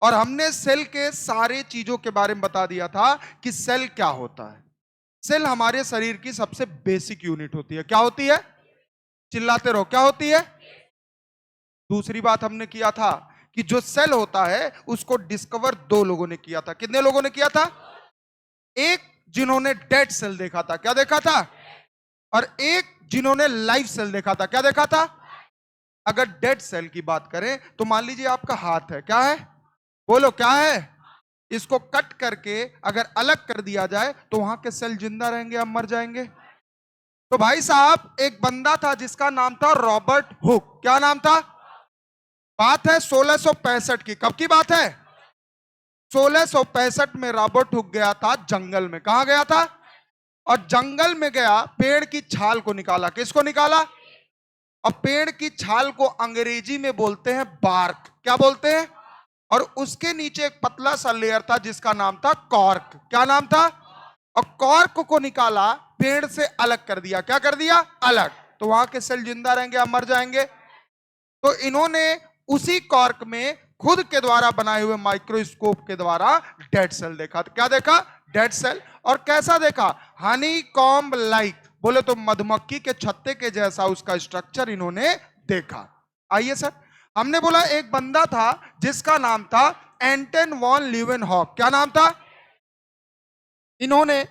और हमने सेल के सारे चीजों के बारे में बता दिया था कि सेल क्या होता है। सेल हमारे शरीर की सबसे बेसिक यूनिट होती है। क्या होती है? चिल्लाते रहो, क्या होती है? दूसरी बात हमने किया था कि जो सेल होता है उसको डिस्कवर दो लोगों ने किया था। कितने लोगों ने किया था? एक जिन्होंने डेड सेल देखा था, क्या देखा था? और एक जिन्होंने लाइव सेल देखा था, क्या देखा था? अगर डेड सेल की बात करें तो मान लीजिए आपका हाथ है, क्या है? बोलो क्या है? इसको कट करके अगर अलग कर दिया जाए तो वहां के सेल जिंदा रहेंगे या मर जाएंगे? तो भाई साहब, एक बंदा था जिसका नाम था रॉबर्ट हुक। क्या नाम था? बात है 1665 की। कब की बात है? 1665 में रॉबर्ट हुक गया था जंगल में। कहां गया था? और जंगल में गया, पेड़ की छाल को निकाला। किसको निकाला? और पेड़ की छाल को अंग्रेजी में बोलते हैं बार्क। क्या बोलते हैं? और उसके नीचे एक पतला सा लेयर था जिसका नाम था कॉर्क। क्या नाम था? और कॉर्क को निकाला, पेड़ से अलग कर दिया। क्या कर दिया? अलग। तो वहां के सेल जिंदा रहेंगे या मर जाएंगे? तो इन्होंने उसी कॉर्क में खुद के द्वारा बनाए हुए माइक्रोस्कोप के द्वारा डेड सेल देखा। क्या देखा? Dead cell. और कैसा देखा? हनी कॉम्ब लाइक, बोले तो मधुमक्खी के छत्ते के जैसा उसका स्ट्रक्चर इन्होंने देखा। आइए सर, हमने बोला एक बंदा था जिसका नाम था एंटन वॉन लीवेनहॉक। क्या नाम था? इन्होंने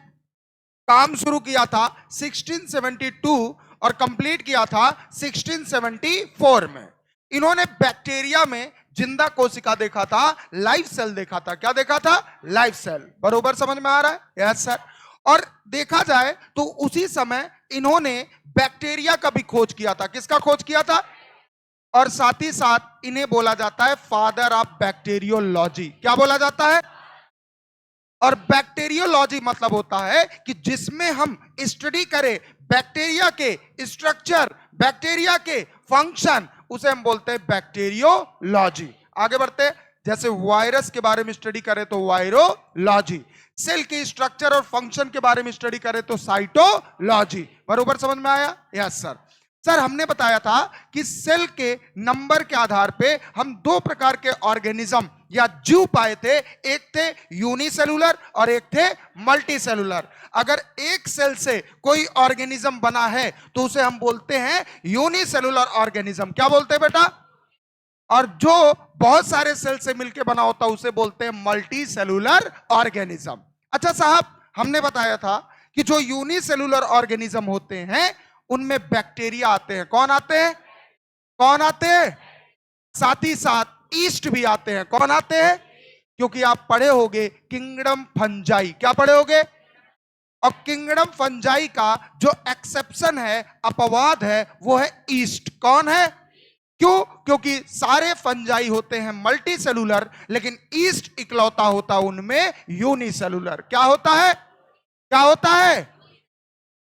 काम शुरू किया था 1672 और कंप्लीट किया था 1674 में। इन्होंने बैक्टीरिया में जिंदा कोशिका देखा था, लाइव सेल देखा था। क्या देखा था? Live cell. बरोबर समझ में आ रहा है? Yes sir. और देखा जाए तो उसी समय इन्होंने बैक्टीरिया का भी खोज किया था। किसका खोज किया था? और साथ ही साथ इन्हें बोला जाता है फादर ऑफ बैक्टीरियोलॉजी। क्या बोला जाता है? और बैक्टीरियोलॉजी मतलब होता है कि जिसमें हम स्टडी करें बैक्टीरिया के स्ट्रक्चर, बैक्टीरिया के फंक्शन, उसे हम बोलते हैं बैक्टीरियोलॉजी। आगे बढ़ते, जैसे वायरस के बारे में स्टडी करें तो वायरोलॉजी, सेल के स्ट्रक्चर और फंक्शन के बारे में स्टडी करें तो साइटोलॉजी। बरोबर समझ में आया? Yes sir. सर हमने बताया था कि सेल के नंबर के आधार पे हम दो प्रकार के ऑर्गेनिज्म या जीव पाए थे। एक थे यूनिसेलुलर और एक थे मल्टीसेलुलर। अगर एक सेल से कोई ऑर्गेनिज्म बना है तो उसे हम बोलते हैं यूनिसेलुलर ऑर्गेनिज्म। क्या बोलते हैं बेटा? और जो बहुत सारे सेल से मिलकर बना होता है उसे बोलते हैं मल्टी सेलुलर ऑर्गेनिज्म। अच्छा साहब, हमने बताया था कि जो यूनिसेलुलर ऑर्गेनिज्म होते हैं उनमें बैक्टीरिया आते हैं। कौन आते हैं? कौन आते हैं? साथ ही साथ ईस्ट भी आते हैं। कौन आते हैं? क्योंकि आप पढ़े होंगे किंगडम फंजाई। क्या पढ़े होंगे? और किंगडम फंजाई का जो एक्सेप्शन है, अपवाद है, वो है ईस्ट। कौन है? क्यों? क्योंकि सारे फंजाई होते हैं मल्टी सेलुलर, लेकिन ईस्ट इकलौता होता उनमें यूनिसेलुलर। क्या होता है? क्या होता है?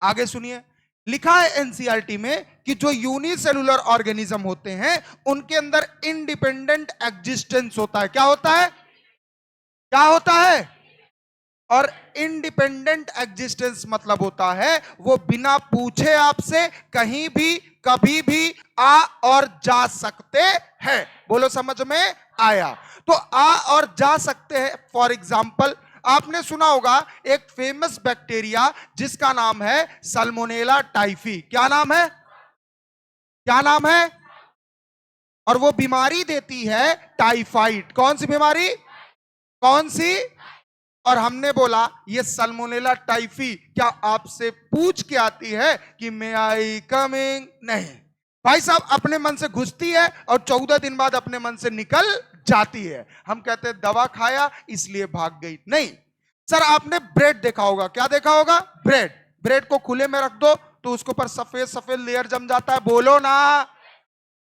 आगे सुनिए, लिखा है एनसीईआरटी में कि जो यूनिसेलुलर ऑर्गेनिज्म होते हैं उनके अंदर इंडिपेंडेंट एग्जिस्टेंस होता है। क्या होता है? क्या होता है? और इंडिपेंडेंट एग्जिस्टेंस मतलब होता है वो बिना पूछे आपसे कहीं भी कभी भी आ और जा सकते हैं। बोलो समझ में आया? तो आ और जा सकते हैं। फॉर एग्जाम्पल, आपने सुना होगा एक फेमस बैक्टीरिया जिसका नाम है सल्मोनेला टाइफी। क्या नाम है? क्या नाम है? और वो बीमारी देती है टाइफाइड। कौन सी बीमारी? कौन सी? और हमने बोला ये सल्मोनेला टाइफी क्या आपसे पूछ के आती है कि मे आई कमिंग? नहीं भाई साहब, अपने मन से घुसती है और 14 दिन बाद अपने मन से निकल जाती है। हम कहते हैं दवा खाया इसलिए भाग गई। नहीं सर, आपने ब्रेड देखा होगा। क्या देखा होगा? ब्रेड। ब्रेड को खुले में रख दो तो उसके ऊपर सफेद सफेद लेयर जम जाता है। बोलो ना,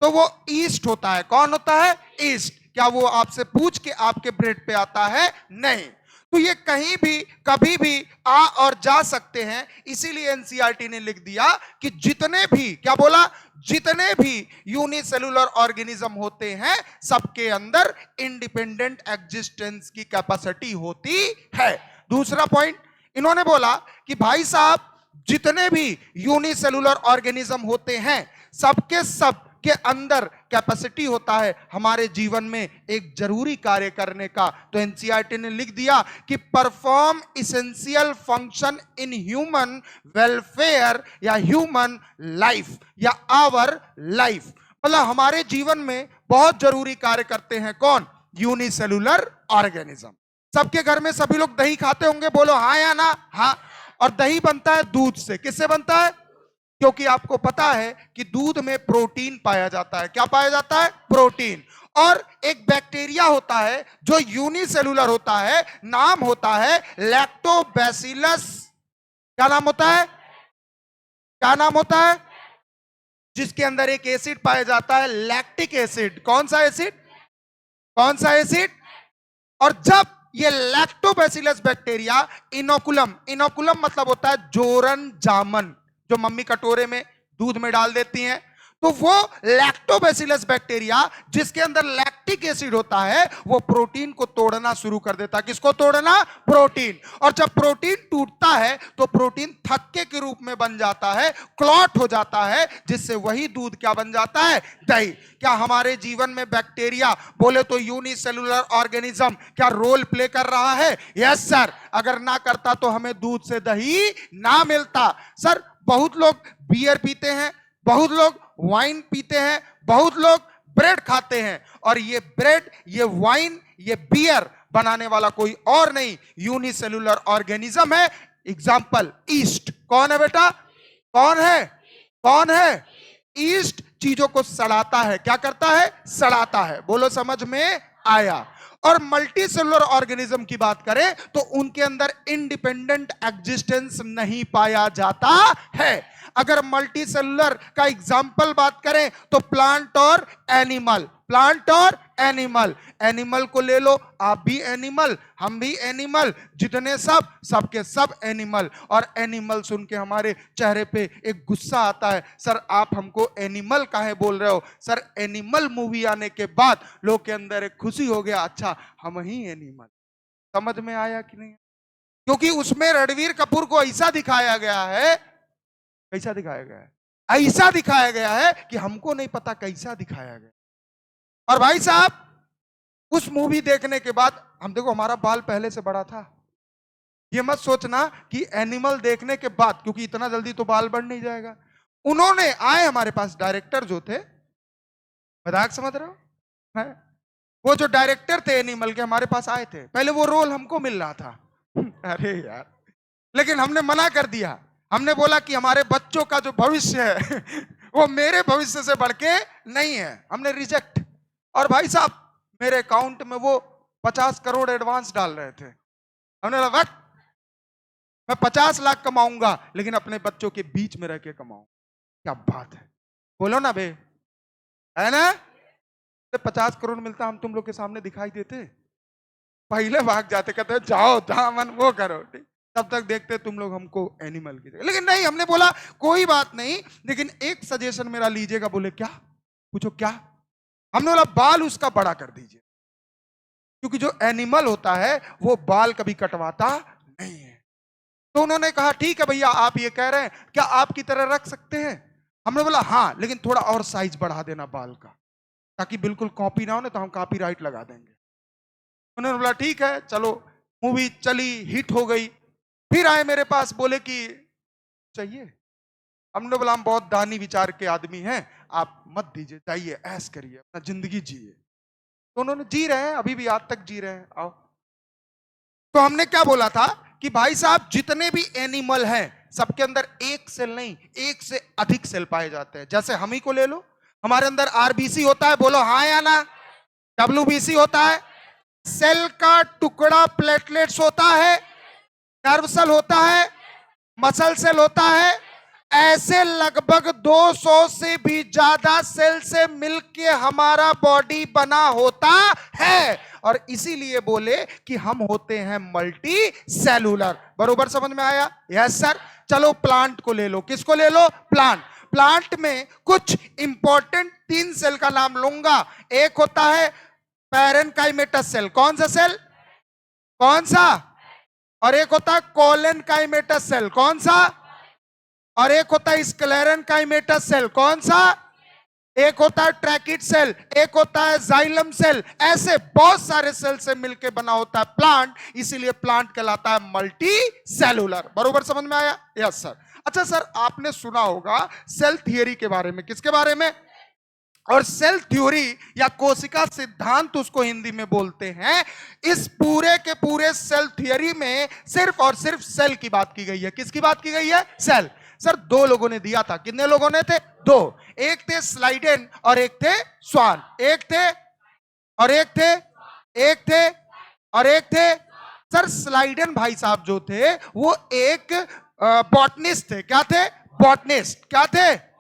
तो वो ईस्ट होता है। कौन होता है? ईस्ट। क्या वो आपसे पूछ के आपके ब्रेड पे आता है? नहीं। तो ये कहीं भी कभी भी आ और जा सकते हैं। इसीलिए एनसीईआरटी ने लिख दिया कि जितने भी, क्या बोला? जितने भी यूनिसेलुलर ऑर्गेनिज्म होते हैं सबके अंदर इंडिपेंडेंट एग्जिस्टेंस की कैपेसिटी होती है। दूसरा पॉइंट इन्होंने बोला कि भाई साहब जितने भी यूनिसेलुलर ऑर्गेनिज्म होते हैं सबके सब के अंदर कैपेसिटी होता है हमारे जीवन में एक जरूरी कार्य करने का। तो एनसीईआरटी ने लिख दिया कि perform essential function in human welfare या ह्यूमन लाइफ या आवर लाइफ। मतलब हमारे जीवन में बहुत जरूरी कार्य करते हैं कौन? Unicellular organism. सबके घर में सभी लोग दही खाते होंगे, बोलो हाँ या ना? हाँ। और दही बनता है दूध से। किससे बनता है? क्योंकि आपको पता है कि दूध में प्रोटीन पाया जाता है। क्या पाया जाता है? प्रोटीन। और एक बैक्टीरिया होता है जो यूनिसेलुलर होता है, नाम होता है लैक्टोबैसिलस। क्या नाम होता है? क्या नाम होता है? जिसके अंदर एक एसिड पाया जाता है, लैक्टिक एसिड। कौन सा एसिड? कौन सा एसिड? और जब ये लैक्टोबैसिलस बैक्टीरिया इनोकुलम, इनोकुलम मतलब होता है जोरन जामन, जो मम्मी कटोरे में दूध में डाल देती हैं, तो वो लैक्टोबैसिलस बैक्टीरिया जिसके अंदर लैक्टिक एसिड होता है वो प्रोटीन को तोड़ना शुरू कर देता है। किसको तोड़ना? प्रोटीन। और जब प्रोटीन टूटता है तो प्रोटीन थक्के के रूप में बन जाता है, क्लॉट हो जाता है, जिससे वही दूध क्या बन जाता है? दही। क्या हमारे जीवन में बैक्टीरिया, बोले तो यूनिसेलुलर ऑर्गेनिज्म, क्या रोल प्ले कर रहा है? Yes sir. अगर ना करता तो हमें दूध से दही ना मिलता। सर बहुत लोग बियर पीते हैं, बहुत लोग वाइन पीते हैं, बहुत लोग ब्रेड खाते हैं, और ये ब्रेड, ये वाइन, ये बियर बनाने वाला कोई और नहीं, यूनिसेलुलर ऑर्गेनिज्म है। Example east. कौन है बेटा? कौन है? कौन है? ईस्ट चीजों को सड़ाता है। क्या करता है? सड़ाता है। बोलो समझ में आया? और मल्टी सेलुलर ऑर्गेनिज्म की बात करें तो उनके अंदर इंडिपेंडेंट एग्जिस्टेंस नहीं पाया जाता है। अगर मल्टी सेलुलर का एग्जाम्पल बात करें तो प्लांट और एनिमल, प्लांट और एनिमल। एनिमल को ले लो, आप भी एनिमल, हम भी एनिमल, जितने सब, सबके सब एनिमल। और एनिमल सुन के हमारे चेहरे पे एक गुस्सा आता है, सर आप हमको एनिमल काहे बोल रहे हो? सर एनिमल मूवी आने के बाद लोग के अंदर एक खुशी हो गया, अच्छा हम ही एनिमल। समझ में आया कि नहीं? क्योंकि उसमें रणवीर कपूर को ऐसा दिखाया गया है, कैसा दिखाया गया है? ऐसा दिखाया गया है कि हमको नहीं पता कैसा दिखाया गया। और भाई साहब उस मूवी देखने के बाद हम, देखो हमारा बाल पहले से बड़ा था, ये मत सोचना कि एनिमल देखने के बाद, क्योंकि इतना जल्दी तो बाल बढ़ नहीं जाएगा। उन्होंने आए हमारे पास डायरेक्टर जो थे, मजाक समझ रहे हो है? वो जो डायरेक्टर थे एनिमल के हमारे पास आए थे, पहले वो रोल हमको मिल रहा था अरे यार, लेकिन हमने मना कर दिया। हमने बोला कि हमारे बच्चों का जो भविष्य है वो मेरे भविष्य से बढ़ के नहीं है, हमने रिजेक्ट। और भाई साहब मेरे अकाउंट में वो 50 करोड़ एडवांस डाल रहे थे। हमने बोला वट, मैं 50 लाख कमाऊंगा लेकिन अपने बच्चों के बीच में रह के कमाऊंगा। क्या बात है, बोलो ना बे, है ना? 50 करोड़ मिलता हम तुम लोग के सामने दिखाई देते, पहले भाग जाते, कहते जाओ जहां मन वो करो, ठीक? तब तक देखते तुम लोग हमको एनिमल की जगह। लेकिन नहीं, हमने बोला कोई बात नहीं, लेकिन एक सजेशन मेरा लीजिएगा। बोले क्या? पूछो क्या? हमने बोला बाल उसका बड़ा कर दीजिए, क्योंकि जो एनिमल होता है वो बाल कभी कटवाता नहीं है। तो उन्होंने कहा ठीक है भैया, आप ये कह रहे हैं, क्या आपकी तरह रख सकते हैं? हमने बोला हाँ, लेकिन थोड़ा और साइज बढ़ा देना बाल का, ताकि बिल्कुल कॉपी ना हो, ना तो हम कॉपीराइट लगा देंगे। उन्होंने बोला ठीक है, चलो। मूवी चली, हिट हो गई। फिर आए मेरे पास, बोले कि चाहिए। हमने बोला हम बहुत दानी विचार के आदमी हैं, आप मत दीजिए, जाइए ऐश करिए, अपना जिंदगी जिए। तो उन्होंने जी रहे हैं, अभी भी आज तक जी रहे हैं। आओ। तो हमने क्या बोला था कि भाई साहब जितने भी एनिमल हैं सबके अंदर एक सेल नहीं, एक से अधिक सेल पाए जाते हैं। जैसे हम ही को ले लो, हमारे अंदर आरबीसी होता है, बोलो हाँ या ना? डब्ल्यूबीसी होता है, सेल का टुकड़ा प्लेटलेट्स होता है, नर्व सेल होता है, मसल सेल होता है। ऐसे लगभग 200 से भी ज्यादा सेल से मिलके हमारा बॉडी बना होता है। और इसीलिए बोले कि हम होते हैं मल्टी सेलुलर। बरोबर समझ में आया? Yes sir. चलो प्लांट को ले लो। किसको ले लो? प्लांट। प्लांट में कुछ इंपॉर्टेंट 3 सेल का नाम लूंगा। एक होता है पैरेनकाइमेटस सेल। कौन सा सेल? कौन सा? और एक होता है कोलेनकाइमेटस सेल। कौन सा? और एक होता है स्क्लेरेनकाइमेटस सेल। कौन सा? एक होता है ट्रैकिड सेल, एक होता है जाइलम सेल, ऐसे बहुत सारे सेल से मिलकर बना होता है प्लांट, इसीलिए प्लांट कहलाता है मल्टी सेलुलर। बरोबर समझ में आया? Yes sir. अच्छा सर, आपने सुना होगा सेल थियरी के बारे में। किसके बारे में? और सेल थ्योरी या कोशिका सिद्धांत उसको हिंदी में बोलते हैं। इस पूरे के पूरे सेल थ्योरी में सिर्फ और सिर्फ सेल की बात की गई है। किसकी बात की गई है? सेल। सर दो लोगों ने दिया था। कितने लोगों ने थे? दो। एक थे स्लाइडेन और एक थे स्वान। एक थे और एक थे, एक थे और एक थे। सर स्लाइडेन भाई साहब जो थे वो एक बॉटनिस्ट थे। क्या थे? बॉटनिस्ट। क्या थे?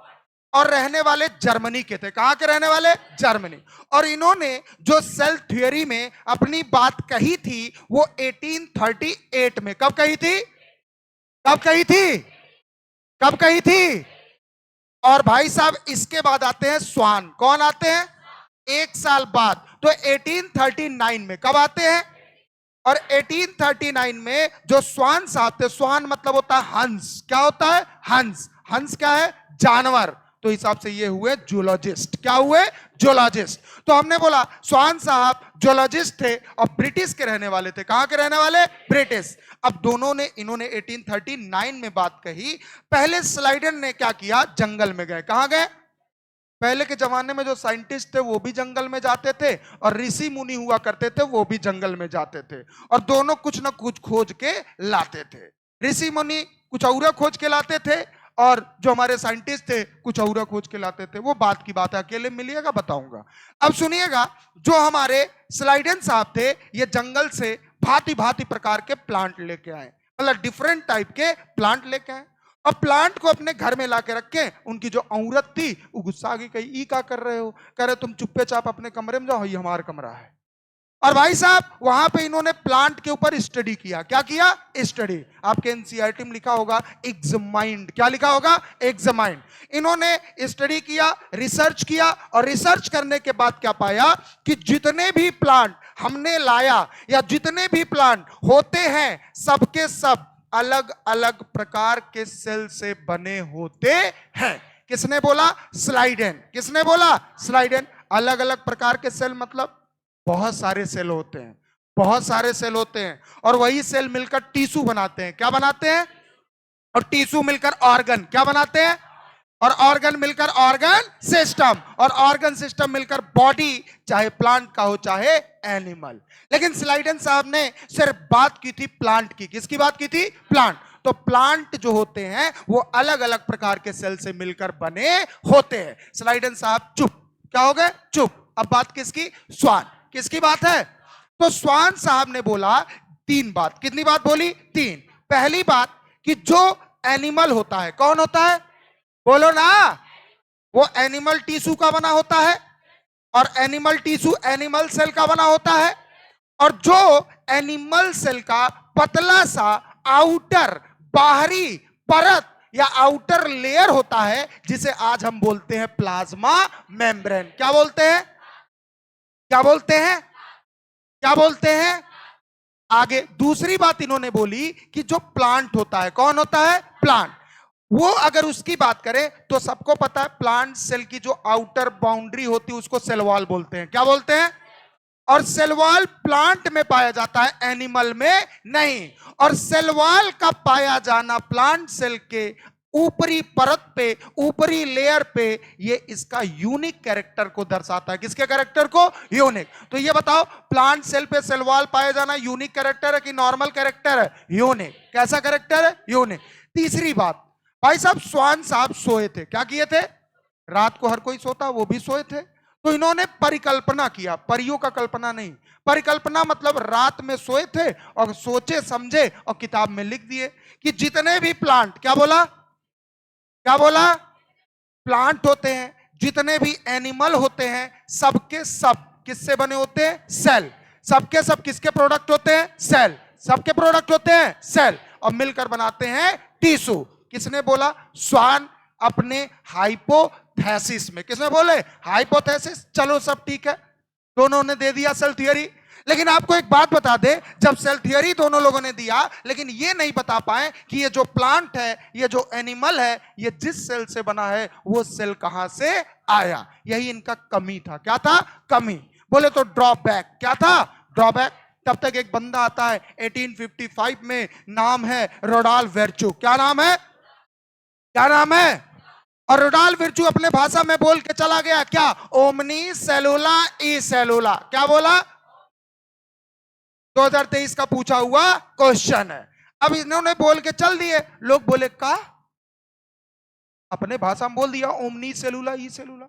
और रहने वाले जर्मनी के थे। कहां के रहने वाले? जर्मनी। और इन्होंने जो सेल थ्योरी में अपनी बात कही थी वो 1838 में। कब कही थी? कब कही थी? कब कही थी? और भाई साहब इसके बाद आते हैं स्वान। कौन आते हैं? एक साल बाद। तो 1839 में कब आते हैं? और 1839 में जो स्वान साहब थे, स्वान मतलब होता है हंस। क्या होता है? हंस। हंस क्या है? जानवर। तो हिसाब से ये हुए जूलॉजिस्ट। क्या हुए? जूलॉजिस्ट। तो हमने बोला स्वान साहब जूलॉजिस्ट थे और ब्रिटिश के रहने वाले थे। कहां के रहने वाले? ब्रिटिश। अब दोनों ने, इन्होंने 1839 में बात कही। पहले स्लाइडन ने क्या किया? जंगल में गए। कहां गए? पहले के जमाने में जो साइंटिस्ट थे वो भी जंगल में जाते थे और ऋषि मुनि हुआ करते थे वो भी जंगल में जाते थे और दोनों कुछ ना कुछ खोज के लाते थे। ऋषि मुनि कुछ और खोज के लाते थे और जो हमारे साइंटिस्ट थे कुछ और खोज के लाते थे। वो बात की बात है, अकेले मिलिएगा बताऊंगा। अब सुनिएगा, जो हमारे स्लाइडन साहब थे ये जंगल से भांति भांति प्रकार के प्लांट लेके आए, मतलब डिफरेंट टाइप के प्लांट लेके आए और प्लांट को अपने घर में लाके रखे। उनकी जो औरत थी वो गुस्सा आ गई, कही ई क्या कर रहे हो? कह रहे तुम चुप्पे चाप अपने कमरे में जाओ, ये हमारा कमरा है। और भाई साहब वहां पे इन्होंने प्लांट के ऊपर स्टडी किया। क्या किया? स्टडी। आपके एनसीईआरटी में लिखा होगा एग्जामाइंड। क्या लिखा होगा? एग्जामाइंड। इन्होंने स्टडी किया, रिसर्च किया और रिसर्च करने के बाद क्या पाया कि जितने भी प्लांट हमने लाया या जितने भी प्लांट होते हैं सबके सब अलग अलग प्रकार के सेल से बने होते हैं। किसने बोला? स्लाइडेन। किसने बोला? स्लाइडेन। अलग अलग प्रकार के सेल मतलब बहुत सारे सेल होते हैं, बहुत सारे सेल होते हैं और वही सेल मिलकर टिश्यू बनाते हैं। क्या बनाते हैं? और टिश्यू मिलकर ऑर्गन। क्या बनाते हैं? और ऑर्गन मिलकर ऑर्गन सिस्टम और ऑर्गन सिस्टम मिलकर बॉडी, चाहे प्लांट का हो चाहे एनिमल। लेकिन स्लाइडन साहब ने सिर्फ बात की थी प्लांट की। किसकी बात की थी? प्लांट। तो प्लांट जो होते हैं वो अलग अलग प्रकार के सेल से मिलकर बने होते हैं। स्लाइडन साहब चुप। क्या हो गए? चुप। अब बात किसकी? स्वान। किसकी बात है? तो स्वान साहब ने बोला तीन बात। कितनी बात बोली? तीन। पहली बात कि जो एनिमल होता है, कौन होता है? बोलो ना। वो एनिमल टिश्यू का बना होता है और एनिमल टिश्यू एनिमल सेल का बना होता है और जो एनिमल सेल का पतला सा आउटर बाहरी परत या आउटर लेयर होता है जिसे आज हम बोलते हैं प्लाज्मा मेम्ब्रेन। क्या बोलते हैं? क्या बोलते हैं? क्या बोलते हैं? आगे दूसरी बात इन्होंने बोली कि जो प्लांट होता है, कौन होता है? प्लांट। वो अगर उसकी बात करें तो सबको पता है प्लांट सेल की जो आउटर बाउंड्री होती है उसको सेल वॉल बोलते हैं। क्या बोलते हैं? और सेल वॉल प्लांट में पाया जाता है, एनिमल में नहीं। और सेल वॉल का पाया जाना प्लांट सेल के ऊपरी परत पे, ऊपरी लेयर पे, ये इसका यूनिक कैरेक्टर को दर्शाता है। किसके कैरेक्टर को? यूनिक। तो ये बताओ प्लांट सेल पे सेल वॉल पाया जाना यूनिक कैरेक्टर है कि नॉर्मल कैरेक्टर है? यूनिक। कैसा कैरेक्टर है? यूनिक। तीसरी बात, भाई साहब स्वान साहब सोए थे। क्या किए थे? रात को हर कोई सोता, वो भी सोए थे। तो इन्होंने परिकल्पना किया, परियों का कल्पना नहीं। परिकल्पना मतलब रात में सोए थे और सोचे समझे और किताब में लिख दिए कि जितने भी प्लांट, क्या बोला? क्या बोला? प्लांट होते हैं, जितने भी एनिमल होते हैं, सबके सब किससे बने होते हैं? सेल। सबके सब किसके प्रोडक्ट होते हैं? सेल। सबके प्रोडक्ट होते हैं सेल और मिलकर बनाते हैं टिश्यू। किसने बोला? स्वान अपने हाइपोथेसिस में। किसने बोले? हाइपोथेसिस। चलो सब ठीक है, दोनों ने दे दिया सेल थियरी। लेकिन आपको एक बात बता दे, जब सेल थियरी दोनों लोगों ने दिया लेकिन ये नहीं बता पाए कि ये जो प्लांट है, ये जो एनिमल है, ये जिस सेल से बना है वो सेल कहां से आया। यही इनका कमी था। क्या था? कमी। बोले तो ड्रॉबैक। क्या था? ड्रॉबैक। तब तक एक बंदा आता है 1855 में, नाम है रोडाल्फ वर्चू। क्या नाम है? क्या नाम है? और रोडाल्फ वर्चू अपने भाषा में बोल के चला गया। क्या? ओमनी सेलुला ई सेलुला। क्या बोला? 2023 का पूछा हुआ क्वेश्चन है। अब इन्होंने बोल के चल दिए। लोग बोले का अपने भाषा में बोल दिया ओमनी सेलुला ई सेलुला।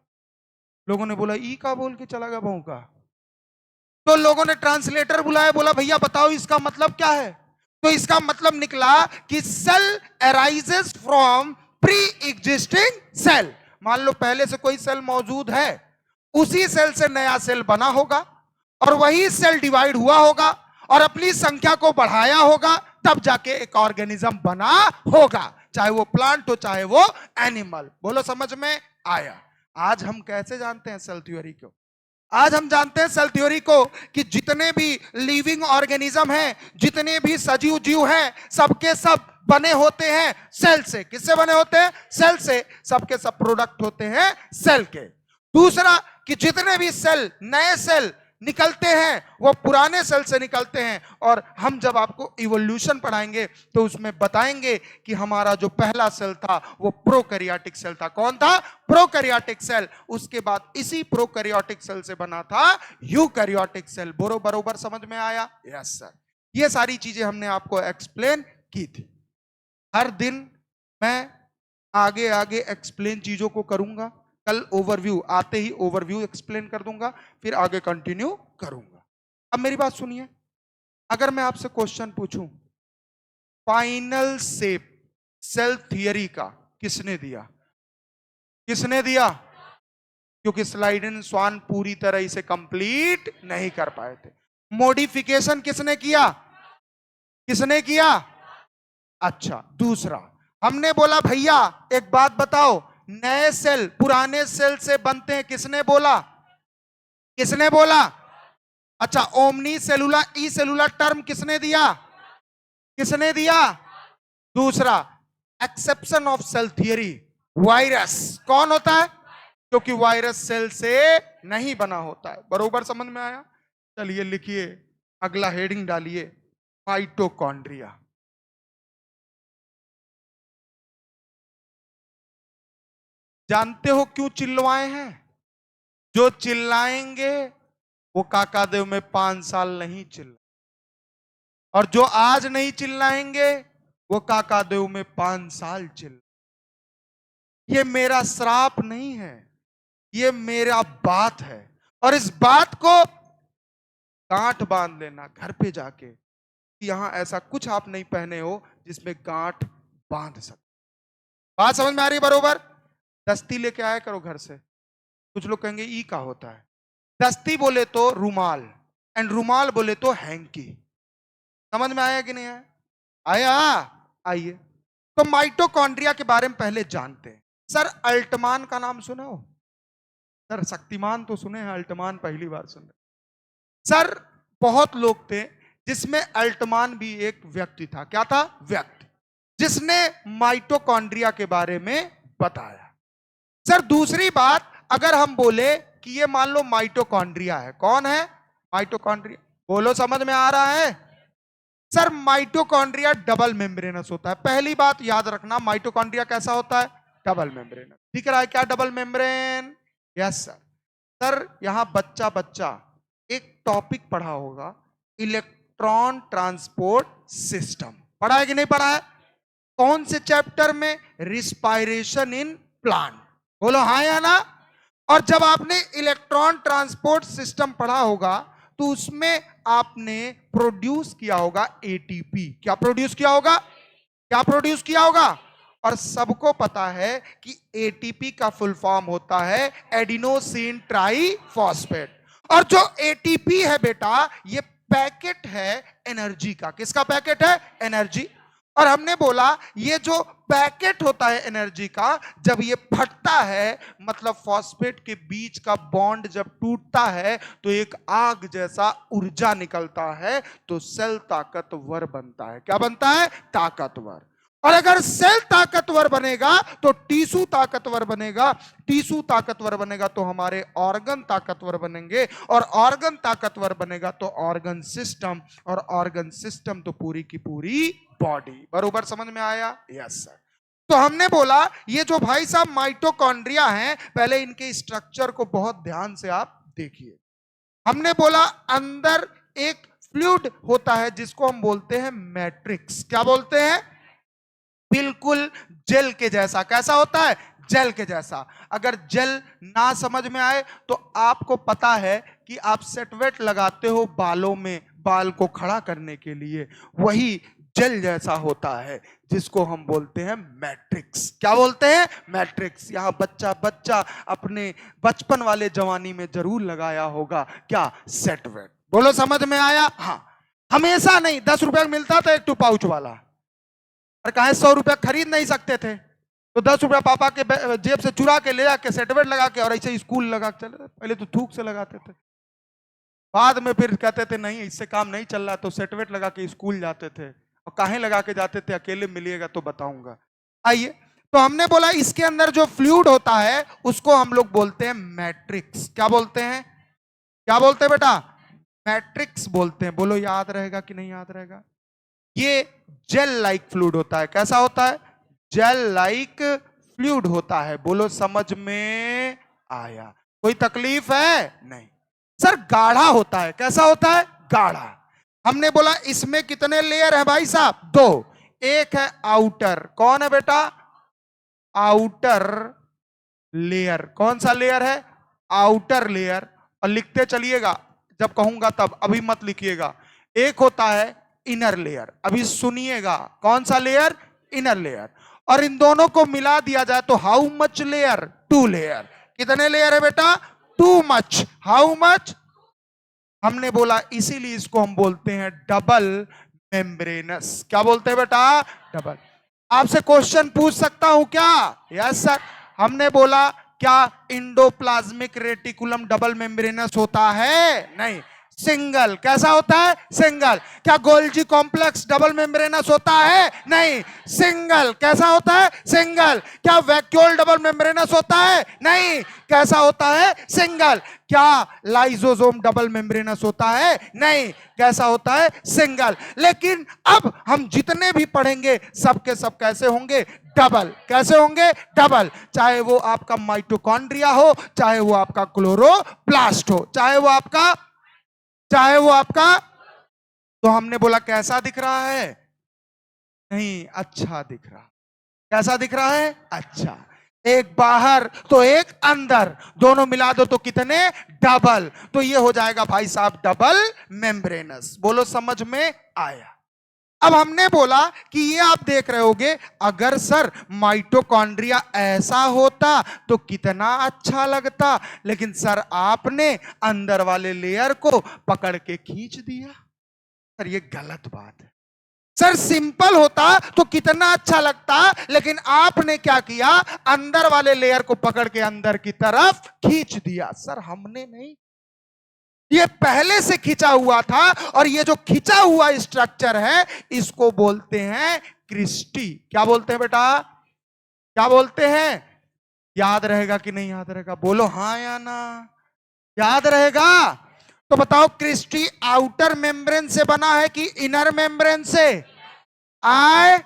लोगों ने बोला ई का बोल के चला गया बहु का। तो लोगों ने ट्रांसलेटर बुलाया, बोला भैया बताओ इसका मतलब क्या है। तो इसका मतलब निकला कि cell arises from pre existing cell. मान लो पहले से कोई सेल मौजूद है, उसी सेल से नया सेल बना होगा और वही सेल डिवाइड हुआ होगा और अपनी संख्या को बढ़ाया होगा, तब जाके एक ऑर्गेनिज्म बना होगा, चाहे वो प्लांट हो चाहे वो एनिमल। बोलो समझ में आया? आज हम कैसे जानते हैं सेल थ्योरी को? आज हम जानते हैं सेल थ्योरी को कि जितने भी लिविंग ऑर्गेनिज्म हैं, जितने भी सजीव जीव हैं, सबके सब बने होते हैं सेल से। किससे बने होते हैं? सेल से। सबके सब प्रोडक्ट होते हैं सेल के। दूसरा कि जितने भी सेल, नए सेल निकलते हैं वो पुराने सेल से निकलते हैं। और हम जब आपको इवोल्यूशन पढ़ाएंगे तो उसमें बताएंगे कि हमारा जो पहला सेल था वो प्रोकैरियोटिक सेल था। कौन था? Prokaryotic cell. उसके बाद इसी प्रोकैरियोटिक सेल से बना था यूकैरियोटिक सेल। बरोबर समझ में आया? Yes sir. ये सारी चीजें हमने आपको एक्सप्लेन की थी। हर दिन मैं आगे आगे एक्सप्लेन चीजों को करूंगा। कल ओवरव्यू आते ही ओवरव्यू एक्सप्लेन कर दूंगा, फिर आगे कंटिन्यू करूंगा। अब मेरी बात सुनिए। अगर मैं आपसे क्वेश्चन पूछूं, फाइनल शेप सेल थियरी का किसने दिया? किसने दिया? क्योंकि स्लाइडेन स्वान पूरी तरह इसे कंप्लीट नहीं कर पाए थे। मॉडिफिकेशन किसने किया? किसने किया? अच्छा, दूसरा हमने बोला भैया एक बात बताओ, नए सेल पुराने सेल से बनते हैं। किसने बोला? किसने बोला? अच्छा, ओमनी सेलुला ई सेलुला टर्म किसने दिया? किसने दिया? दूसरा, exception of cell theory, virus कौन होता है? क्योंकि वायरस सेल से नहीं बना होता है। बरोबर समझ में आया? चलिए लिखिए, अगला हेडिंग डालिए, माइटोकॉन्ड्रिया। जानते हो क्यों चिल्लवाए हैं? जो चिल्लाएंगे वो काकादेव में 5 साल नहीं चिल्ला, और जो आज नहीं चिल्लाएंगे वो काकादेव में 5 साल चिल्ला। ये मेरा श्राप नहीं है, ये मेरा बात है। और इस बात को गांठ बांध लेना घर पे जाके कि यहां ऐसा कुछ आप नहीं पहने हो जिसमें गांठ बांध सके। बात समझ में आ रही है? बरोबर। दस्ती लेके आया करो घर से। कुछ लोग कहेंगे ई का होता है। दस्ती बोले तो रुमाल, एंड रुमाल बोले तो हैंकी। समझ में आया कि नहीं आया? आया? आइए, तो माइटोकॉन्ड्रिया के बारे में पहले जानते हैं। सर अल्टमान का नाम सुना हो? सर शक्तिमान तो सुने हैं, अल्टमान पहली बार सुन रहे। सर बहुत लोग थे जिसमें अल्टमान भी एक व्यक्ति था। क्या था? व्यक्ति, जिसने माइटोकॉन्ड्रिया के बारे में बताया। सर दूसरी बात, अगर हम बोले कि ये मान लो माइटोकॉन्ड्रिया है, कौन है? माइटोकॉन्ड्रिया। बोलो समझ में आ रहा है? सर माइटोकॉन्ड्रिया डबल मेम्ब्रेनस होता है। पहली बात याद रखना, माइटोकॉन्ड्रिया कैसा होता है? Double membranous. दिख रहा है क्या double membrane? Yes sir. Sir यहां बच्चा बच्चा एक टॉपिक पढ़ा होगा, इलेक्ट्रॉन ट्रांसपोर्ट सिस्टम। पढ़ा है कि नहीं पढ़ा है? कौन से चैप्टर में? Respiration in plant. बोलो हाँ या ना? और जब आपने इलेक्ट्रॉन ट्रांसपोर्ट सिस्टम पढ़ा होगा तो उसमें आपने प्रोड्यूस किया होगा एटीपी। क्या प्रोड्यूस किया होगा? क्या प्रोड्यूस किया होगा? और सबको पता है कि एटीपी का फुल फॉर्म होता है एडिनोसिन ट्राइफॉस्फेट। और जो एटीपी है बेटा, ये पैकेट है एनर्जी का। किसका पैकेट है? एनर्जी। और हमने बोला ये जो पैकेट होता है एनर्जी का, जब ये फटता है, मतलब फॉस्फेट के बीच का बॉन्ड जब टूटता है तो एक आग जैसा ऊर्जा निकलता है, तो सेल ताकतवर बनता है। क्या बनता है? ताकतवर। और अगर सेल ताकतवर बनेगा तो टिश्यू ताकतवर बनेगा, टिश्यू ताकतवर बनेगा तो हमारे ऑर्गन ताकतवर बनेंगे, और ऑर्गन ताकतवर बनेगा तो ऑर्गन सिस्टम, और ऑर्गन सिस्टम तो पूरी की पूरी बॉडी। बरोबर समझ में आया? Yes sir. तो हमने बोला ये जो भाई साहब माइटोकॉन्ड्रिया हैं, पहले इनके स्ट्रक्चर को बहुत ध्यान से आप देखिए। हमने बोला अंदर एक फ्लूइड होता है जिसको हम बोलते हैं मैट्रिक्स। क्या बोलते हैं? बिल्कुल जेल के जैसा। कैसा होता है? जेल के जैसा। अगर जेल ना समझ में आए तो आपको पता है कि आप सेटवेट लगाते हो बालों में, बाल को खड़ा करने के लिए, वही जेल जैसा होता है जिसको हम बोलते हैं मैट्रिक्स। क्या बोलते हैं? मैट्रिक्स। यहां बच्चा अपने बचपन वाले जवानी में जरूर लगाया होगा क्या? सेटवेट। बोलो समझ में आया? हाँ। हमेशा नहीं, 10 रुपए मिलता था एक टू पाउच वाला, और कहा 100 रुपया खरीद नहीं सकते थे, तो 10 रुपया पापा के जेब से चुरा के ले जाके सेटवेट लगा के और ऐसे स्कूल लगा के चले। पहले तो थूक से लगाते थे, बाद में फिर कहते थे नहीं इससे काम नहीं चल रहा, तो सेटवेट लगा के स्कूल जाते थे। और काहे लगा के जाते थे? अकेले मिलिएगा तो बताऊंगा। आइए, तो हमने बोला इसके अंदर जो फ्लूइड होता है उसको हम लोग बोलते हैं मैट्रिक्स। क्या बोलते हैं? क्या बोलते हैं बेटा? मैट्रिक्स बोलते हैं। बोलो याद रहेगा कि नहीं याद रहेगा? ये जेल लाइक फ्लूइड होता है। कैसा होता है? जेल लाइक फ्लूइड होता है। बोलो समझ में आया? कोई तकलीफ है? नहीं सर। गाढ़ा होता है। कैसा होता है? गाढ़ा। हमने बोला इसमें कितने लेयर है भाई साहब? 2। एक है आउटर। कौन है बेटा? Outer layer. कौन सा लेयर है? Outer layer. और लिखते चलिएगा, जब कहूंगा तब, अभी मत लिखिएगा। एक होता है इनर लेयर। अभी सुनिएगा, कौन सा लेयर? Inner layer. और इन दोनों को मिला दिया जाए तो हाउ मच लेयर? 2 लेयर। कितने लेयर है बेटा? Too much. How much? हमने बोला इसीलिए इसको हम बोलते हैं डबल मेम्ब्रेनस। क्या बोलते हैं बेटा? डबल। आपसे क्वेश्चन पूछ सकता हूं क्या? Yes sir. हमने बोला क्या इंडोप्लाज्मिक रेटिकुलम डबल मेम्ब्रेनस होता है? नहीं, सिंगल। कैसा होता है? सिंगल। क्या गोल्जी कॉम्प्लेक्स डबल मेम्ब्रेनस होता है? नहीं, सिंगल। कैसा होता है? सिंगल। क्या वैक्यूल डबल मेम्ब्रेनस होता है? नहीं। कैसा होता है? सिंगल। क्या लाइसोसोम डबल मेम्ब्रेनस होता है? नहीं। कैसा होता है? सिंगल। लेकिन अब हम जितने भी पढ़ेंगे सबके सब कैसे होंगे? डबल। कैसे होंगे? डबल। चाहे वो आपका माइटोकॉन्ड्रिया हो, चाहे वो आपका क्लोरोप्लास्ट हो, चाहे वो आपका तो हमने बोला कैसा दिख रहा है? नहीं, अच्छा दिख रहा। कैसा दिख रहा है? अच्छा। एक बाहर तो एक अंदर, दोनों मिला दो तो कितने? डबल। तो ये हो जाएगा भाई साहब डबल मेम्ब्रेनस। बोलो समझ में आया? अब हमने बोला कि ये आप देख रहे होगे, अगर सर माइटोकॉन्ड्रिया ऐसा होता तो कितना अच्छा लगता, लेकिन सर आपने अंदर वाले लेयर को पकड़ के खींच दिया। सर ये गलत बात है। सर सिंपल होता तो कितना अच्छा लगता, लेकिन आपने क्या किया? अंदर वाले लेयर को पकड़ के अंदर की तरफ खींच दिया। सर हमने नहीं, ये पहले से खिंचा हुआ था, और ये जो खिंचा हुआ स्ट्रक्चर है इसको बोलते हैं क्रिस्टी। क्या बोलते हैं बेटा? क्या बोलते हैं? याद रहेगा कि नहीं याद रहेगा? बोलो हाँ या ना। याद रहेगा? तो बताओ क्रिस्टी आउटर मेम्ब्रेन से बना है कि इनर मेम्ब्रेन से? आए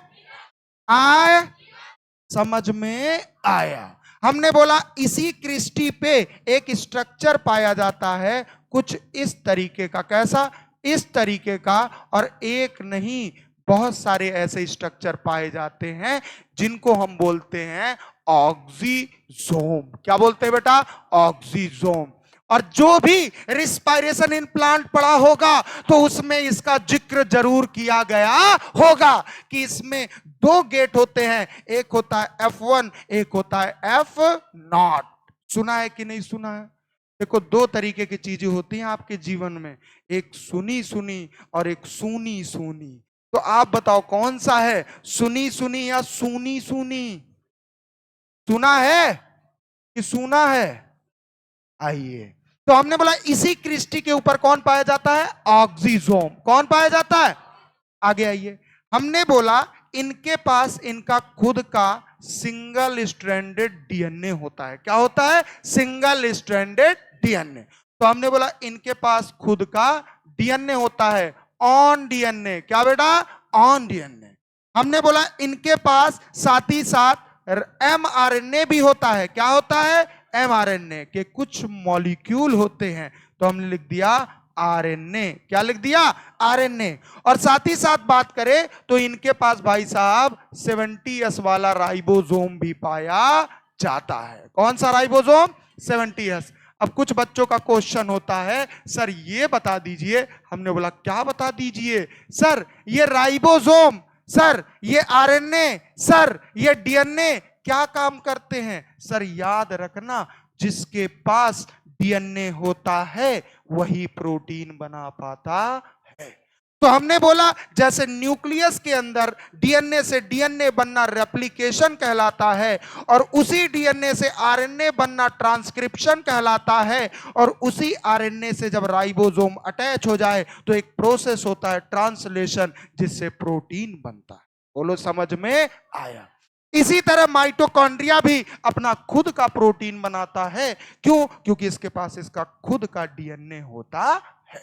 समझ में आया? हमने बोला इसी क्रिस्टी पे एक स्ट्रक्चर पाया जाता है कुछ इस तरीके का। कैसा? इस तरीके का। और एक नहीं, बहुत सारे ऐसे स्ट्रक्चर पाए जाते हैं जिनको हम बोलते हैं ऑक्सीजोम। क्या बोलते हैं बेटा? ऑक्सीजोम। और जो भी रिस्पायरेशन इम्प्लांट पढ़ा होगा तो उसमें इसका जिक्र जरूर किया गया होगा कि इसमें 2 गेट होते हैं, एक होता है F1, एक होता है F0। सुना है कि नहीं सुना है? देखो 2 तरीके की चीजें होती हैं आपके जीवन में, एक सुनी सुनी और एक सूनी सूनी। तो आप बताओ कौन सा है, सुनी सुनी या सूनी सूनी? सुना है कि सुना है? आइए, तो हमने बोला इसी क्रिस्टी के ऊपर कौन पाया जाता है? ऑक्सीजोम। कौन पाया जाता है? आगे आइए। हमने बोला इनके पास इनका खुद का सिंगल स्ट्रैंडेड डीएनए होता है। क्या होता है? Single stranded DNA. तो हमने बोला इनके पास खुद का डीएनए होता है, ऑन डीएनए। क्या बेटा? On DNA. हमने बोला इनके पास साथ ही साथ एमआरएनए भी होता है। क्या होता है? एमआरएनए के कुछ मॉलिक्यूल होते हैं, तो हमने लिख दिया आरएनए। क्या लिख दिया? आरएनए। और साथ ही साथ बात करें तो इनके पास भाई साहब 70S वाला राइबोसोम भी पाया जाता है। कौन सा राइबोसोम? 70S। अब कुछ बच्चों का क्वेश्चन होता है, सर ये बता दीजिए। हमने बोला क्या बता दीजिए? सर ये राइबोसोम, सर ये आरएनए, सर ये डीएनए क्या काम करते हैं? सर याद रखना, जिसके पास डीएनए होता है वही प्रोटीन बना पाता है। तो हमने बोला जैसे न्यूक्लियस के अंदर डीएनए से डीएनए बनना रेप्लिकेशन कहलाता है, और उसी डीएनए से आरएनए बनना ट्रांसक्रिप्शन कहलाता है, और उसी आरएनए से जब राइबोसोम अटैच हो जाए तो एक प्रोसेस होता है ट्रांसलेशन, जिससे प्रोटीन बनता है। बोलो समझ में आया? इसी तरह माइटोकॉन्ड्रिया भी अपना खुद का प्रोटीन बनाता है। क्यों? क्योंकि इसके पास इसका खुद का डीएनए होता है।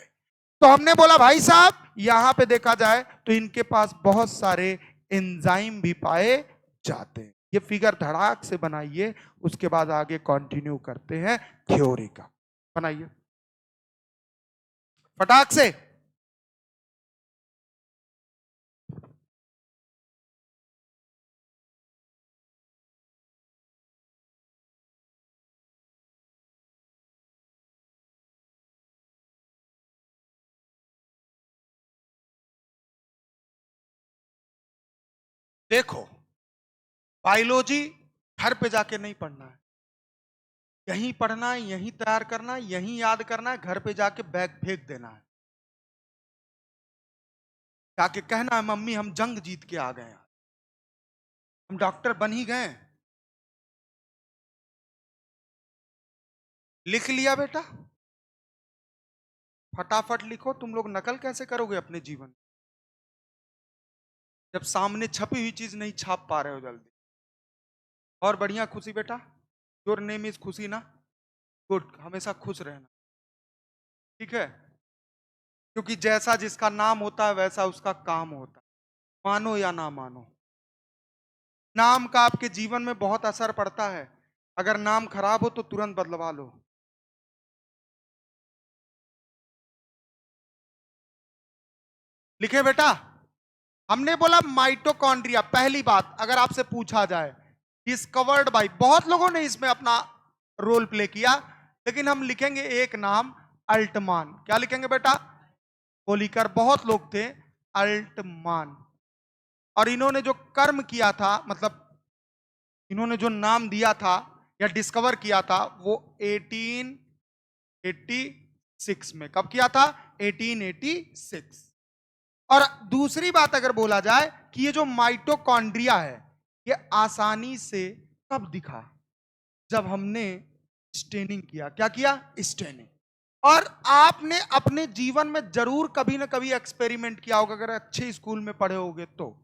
तो हमने बोला भाई साहब यहां पे देखा जाए तो इनके पास बहुत सारे एंजाइम भी पाए जाते हैं। ये फिगर धड़ाक से बनाइए, उसके बाद आगे कंटिन्यू करते हैं थ्योरी का। बनाइए फटाक से। देखो, बायोलॉजी घर पे जाके नहीं पढ़ना है, यहीं पढ़ना है, यहीं तैयार करना है, यहीं याद करना है, घर पे जाके बैग फेंक देना है, जाके कहना है मम्मी हम जंग जीत के आ गए, हम डॉक्टर बन ही गए। लिख लिया बेटा? फटाफट लिखो। तुम लोग नकल कैसे करोगे अपने जीवन, जब सामने छपी हुई चीज नहीं छाप पा रहे हो जल्दी? और बढ़िया खुशी बेटा, योर नेम इज खुशी ना? गुड, हमेशा खुश रहना, ठीक है? क्योंकि जैसा जिसका नाम होता है वैसा उसका काम होता है, मानो या ना मानो। नाम का आपके जीवन में बहुत असर पड़ता है। अगर नाम खराब हो तो तुरंत बदलवा लो। लिखे बेटा? हमने बोला माइटोकॉन्ड्रिया, पहली बात अगर आपसे पूछा जाए डिस्कवर्ड बाय, बहुत लोगों ने इसमें अपना रोल प्ले किया, लेकिन हम लिखेंगे एक नाम, अल्टमान। क्या लिखेंगे बेटा? पोलिकर, बहुत लोग थे, अल्टमान। और इन्होंने जो कर्म किया था, मतलब इन्होंने जो नाम दिया था या डिस्कवर किया था, वो 1886 में। कब किया था? 1886। और दूसरी बात अगर बोला जाए कि ये जो माइटोकॉन्ड्रिया है ये आसानी से कब दिखा? जब हमने स्टेनिंग किया। क्या किया? स्टेनिंग। और आपने अपने जीवन में जरूर कभी ना कभी एक्सपेरिमेंट किया होगा, अगर अच्छे स्कूल में पढ़े होगे तो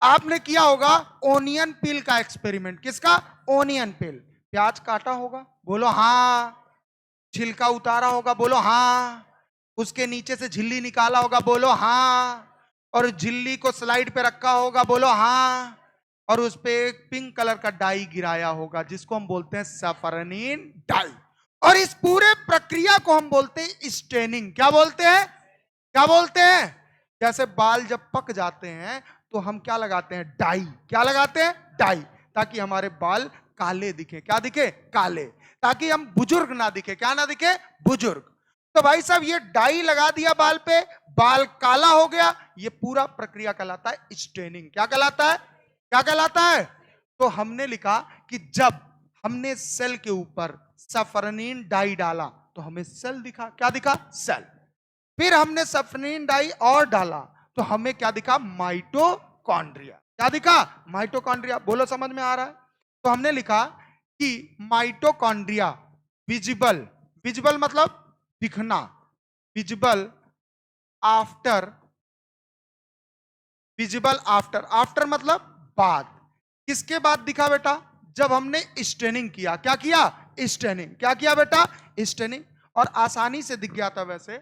आपने किया होगा ओनियन पील का एक्सपेरिमेंट। किसका? ओनियन पील। प्याज काटा होगा, बोलो हाँ। छिलका उतारा होगा, बोलो हाँ। उसके नीचे से झिल्ली निकाला होगा, बोलो हाँ। और झिल्ली को स्लाइड पे रखा होगा, बोलो हाँ। और उस पे एक पिंक कलर का डाई गिराया होगा, जिसको हम बोलते हैं सफरनीन डाई। और इस पूरे प्रक्रिया को हम बोलते हैं स्टेनिंग। क्या बोलते हैं? क्या बोलते हैं? जैसे बाल जब पक जाते हैं तो हम क्या लगाते हैं? डाई। क्या लगाते हैं? डाई, ताकि हमारे बाल काले दिखे। क्या दिखे? काले, ताकि हम बुजुर्ग ना दिखे। क्या ना दिखे? बुजुर्ग। तो भाई साहब ये डाई लगा दिया बाल पे, बाल काला हो गया। ये पूरा प्रक्रिया कहलाता है स्टेनिंग। क्या कहलाता है? क्या कहलाता है? तो हमने लिखा कि जब हमने सेल के ऊपर सफरनीन डाई डाला तो हमें सेल दिखा। क्या दिखा? सेल। फिर हमने सफरनीन डाई और डाला तो हमें क्या दिखा? माइटोकॉन्ड्रिया। क्या दिखा? माइटोकॉन्ड्रिया। बोलो समझ में आ रहा है? तो हमने लिखा कि माइटोकॉन्ड्रिया विजिबल, विजिबल मतलब दिखना, visible after visible after, after मतलब बाद। किसके बाद दिखा बेटा? जब हमने स्टेनिंग किया। क्या किया? स्टेनिंग। क्या किया बेटा? स्टेनिंग। और आसानी से दिख गया था वैसे।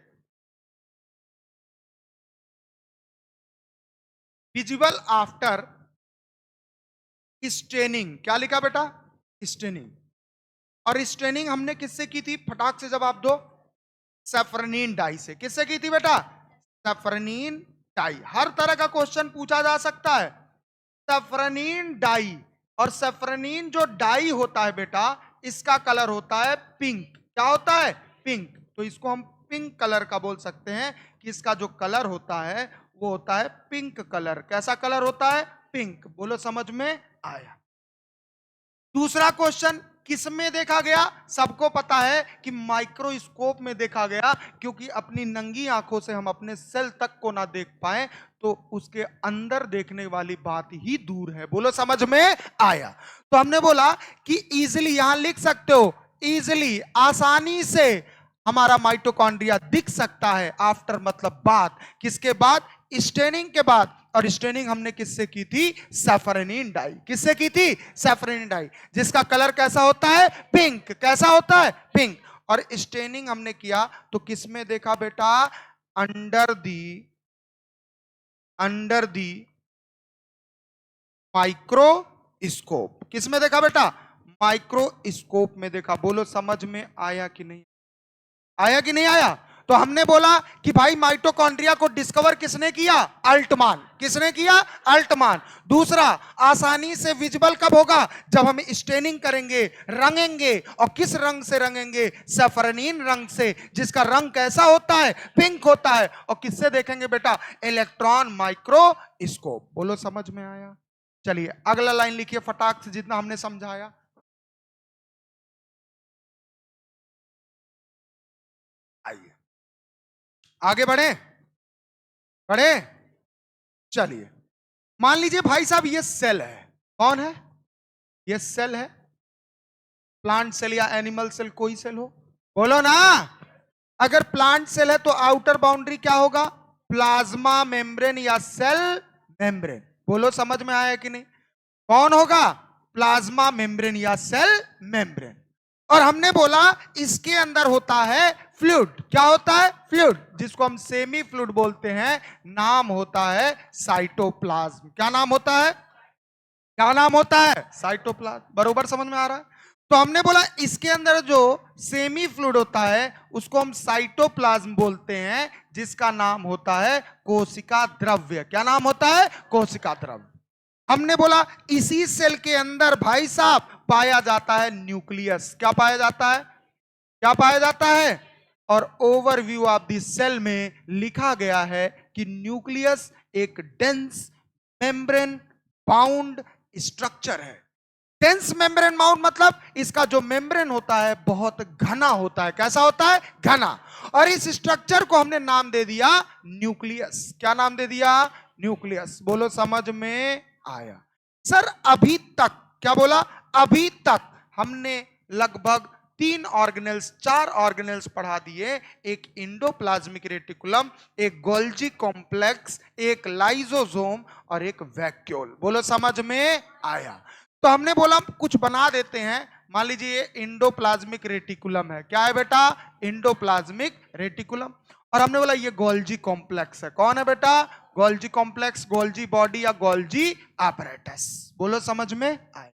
Visible after staining. क्या लिखा बेटा? स्टेनिंग। और स्टेनिंग हमने किससे की थी? फटाक से जवाब दो। सेफ्रनीन डाई से। किससे की थी बेटा? सेफ्रनीन डाई। हर तरह का क्वेश्चन पूछा जा सकता है। सेफ्रनीन डाई। और सेफ्रनीन जो डाई होता है बेटा, इसका कलर होता है पिंक। क्या होता है? पिंक। तो इसको हम पिंक कलर का बोल सकते हैं कि इसका जो कलर होता है वो होता है पिंक कलर। कैसा कलर होता है? पिंक। बोलो समझ में आया? दूसरा क्वेश्चन किस में देखा गया? सबको पता है कि माइक्रोस्कोप में देखा गया, क्योंकि अपनी नंगी आंखों से हम अपने सेल तक को ना देख पाए तो उसके अंदर देखने वाली बात ही दूर है। बोलो समझ में आया? तो हमने बोला कि इजीली, यहां लिख सकते हो, इजीली, आसानी से हमारा माइटोकॉन्ड्रिया दिख सकता है। आफ्टर मतलब बाद। किसके बाद? स्टेनिंग के बाद। और स्टेनिंग हमने किससे की थी? सैफरनीन डाई। किससे की थी? सैफरनीन डाई, जिसका कलर कैसा होता है? पिंक। कैसा होता है? पिंक। और स्टेनिंग हमने किया तो किस में देखा बेटा? Under the microscope. किस में देखा बेटा? माइक्रोस्कोप में देखा। बोलो समझ में आया कि नहीं? आया कि नहीं आया? तो हमने बोला कि भाई माइटोकॉन्ड्रिया को डिस्कवर किसने किया? अल्टमान। किसने किया? अल्टमान। दूसरा, आसानी से विजिबल कब होगा? जब हम स्टेनिंग करेंगे, रंगेंगे। और किस रंग से रंगेंगे? सैफरनीन रंग से, जिसका रंग कैसा होता है? पिंक होता है। और किससे देखेंगे बेटा? Electron microscope. बोलो समझ में आया? चलिए अगला लाइन लिखिए फटाक से, जितना हमने समझाया। आइए आगे बढ़े। बढ़े। चलिए, मान लीजिए भाई साहब ये सेल है। कौन है? ये सेल है। प्लांट सेल या एनिमल सेल, कोई सेल हो, बोलो ना। अगर प्लांट सेल है तो आउटर बाउंड्री क्या होगा? प्लाज्मा मेम्ब्रेन या सेल मेम्ब्रेन। बोलो समझ में आया कि नहीं? कौन होगा? प्लाज्मा मेम्ब्रेन या सेल मेम्ब्रेन। और हमने बोला इसके अंदर होता है फ्लूइड। क्या होता है? फ्लूइड, जिसको हम सेमी फ्लूइड बोलते हैं। नाम होता है साइटोप्लाज्म। क्या नाम होता है? क्या नाम होता है? साइटोप्लाज्म। बरोबर समझ में आ रहा है? तो हमने बोला इसके अंदर जो सेमी फ्लूइड होता है उसको हम साइटोप्लाज्म बोलते हैं, जिसका नाम होता है कोशिका द्रव्य। क्या नाम होता है? कोशिका द्रव्य। हमने बोला इसी सेल के अंदर भाई साहब पाया जाता है न्यूक्लियस। क्या पाया जाता है? क्या पाया जाता है? और ओवरव्यू ऑफ द सेल में लिखा गया है कि न्यूक्लियस एक डेंस मेम्ब्रेन बाउंड स्ट्रक्चर है। डेंस मेम्ब्रेन बाउंड मतलब इसका जो मेम्ब्रेन होता है बहुत घना होता है। कैसा होता है? घना। और इस स्ट्रक्चर को हमने नाम दे दिया न्यूक्लियस। क्या नाम दे दिया? न्यूक्लियस। बोलो समझ में आया? सर अभी तक, क्या बोला? अभी तक हमने लगभग 3 ऑर्गेनेल्स, 4 ऑर्गेनेल्स पढ़ा दिए। एक इंडोप्लाज्मिक रेटिकुलम, एक गोल्जी कॉम्प्लेक्स, एक लाइसोसोम और एक वैक्यूल। बोलो समझ में आया? तो हमने बोला कुछ बना देते हैं। मान लीजिए ये इंडोप्लाज्मिक रेटिकुलम है। क्या है बेटा? Endoplasmic reticulum. और हमने बोला ये गोल्जी कॉम्प्लेक्स है। कौन है बेटा? गोल्जी कॉम्प्लेक्स, गोल्जी बॉडी या गोल्जी apparatus। बोलो समझ में आए?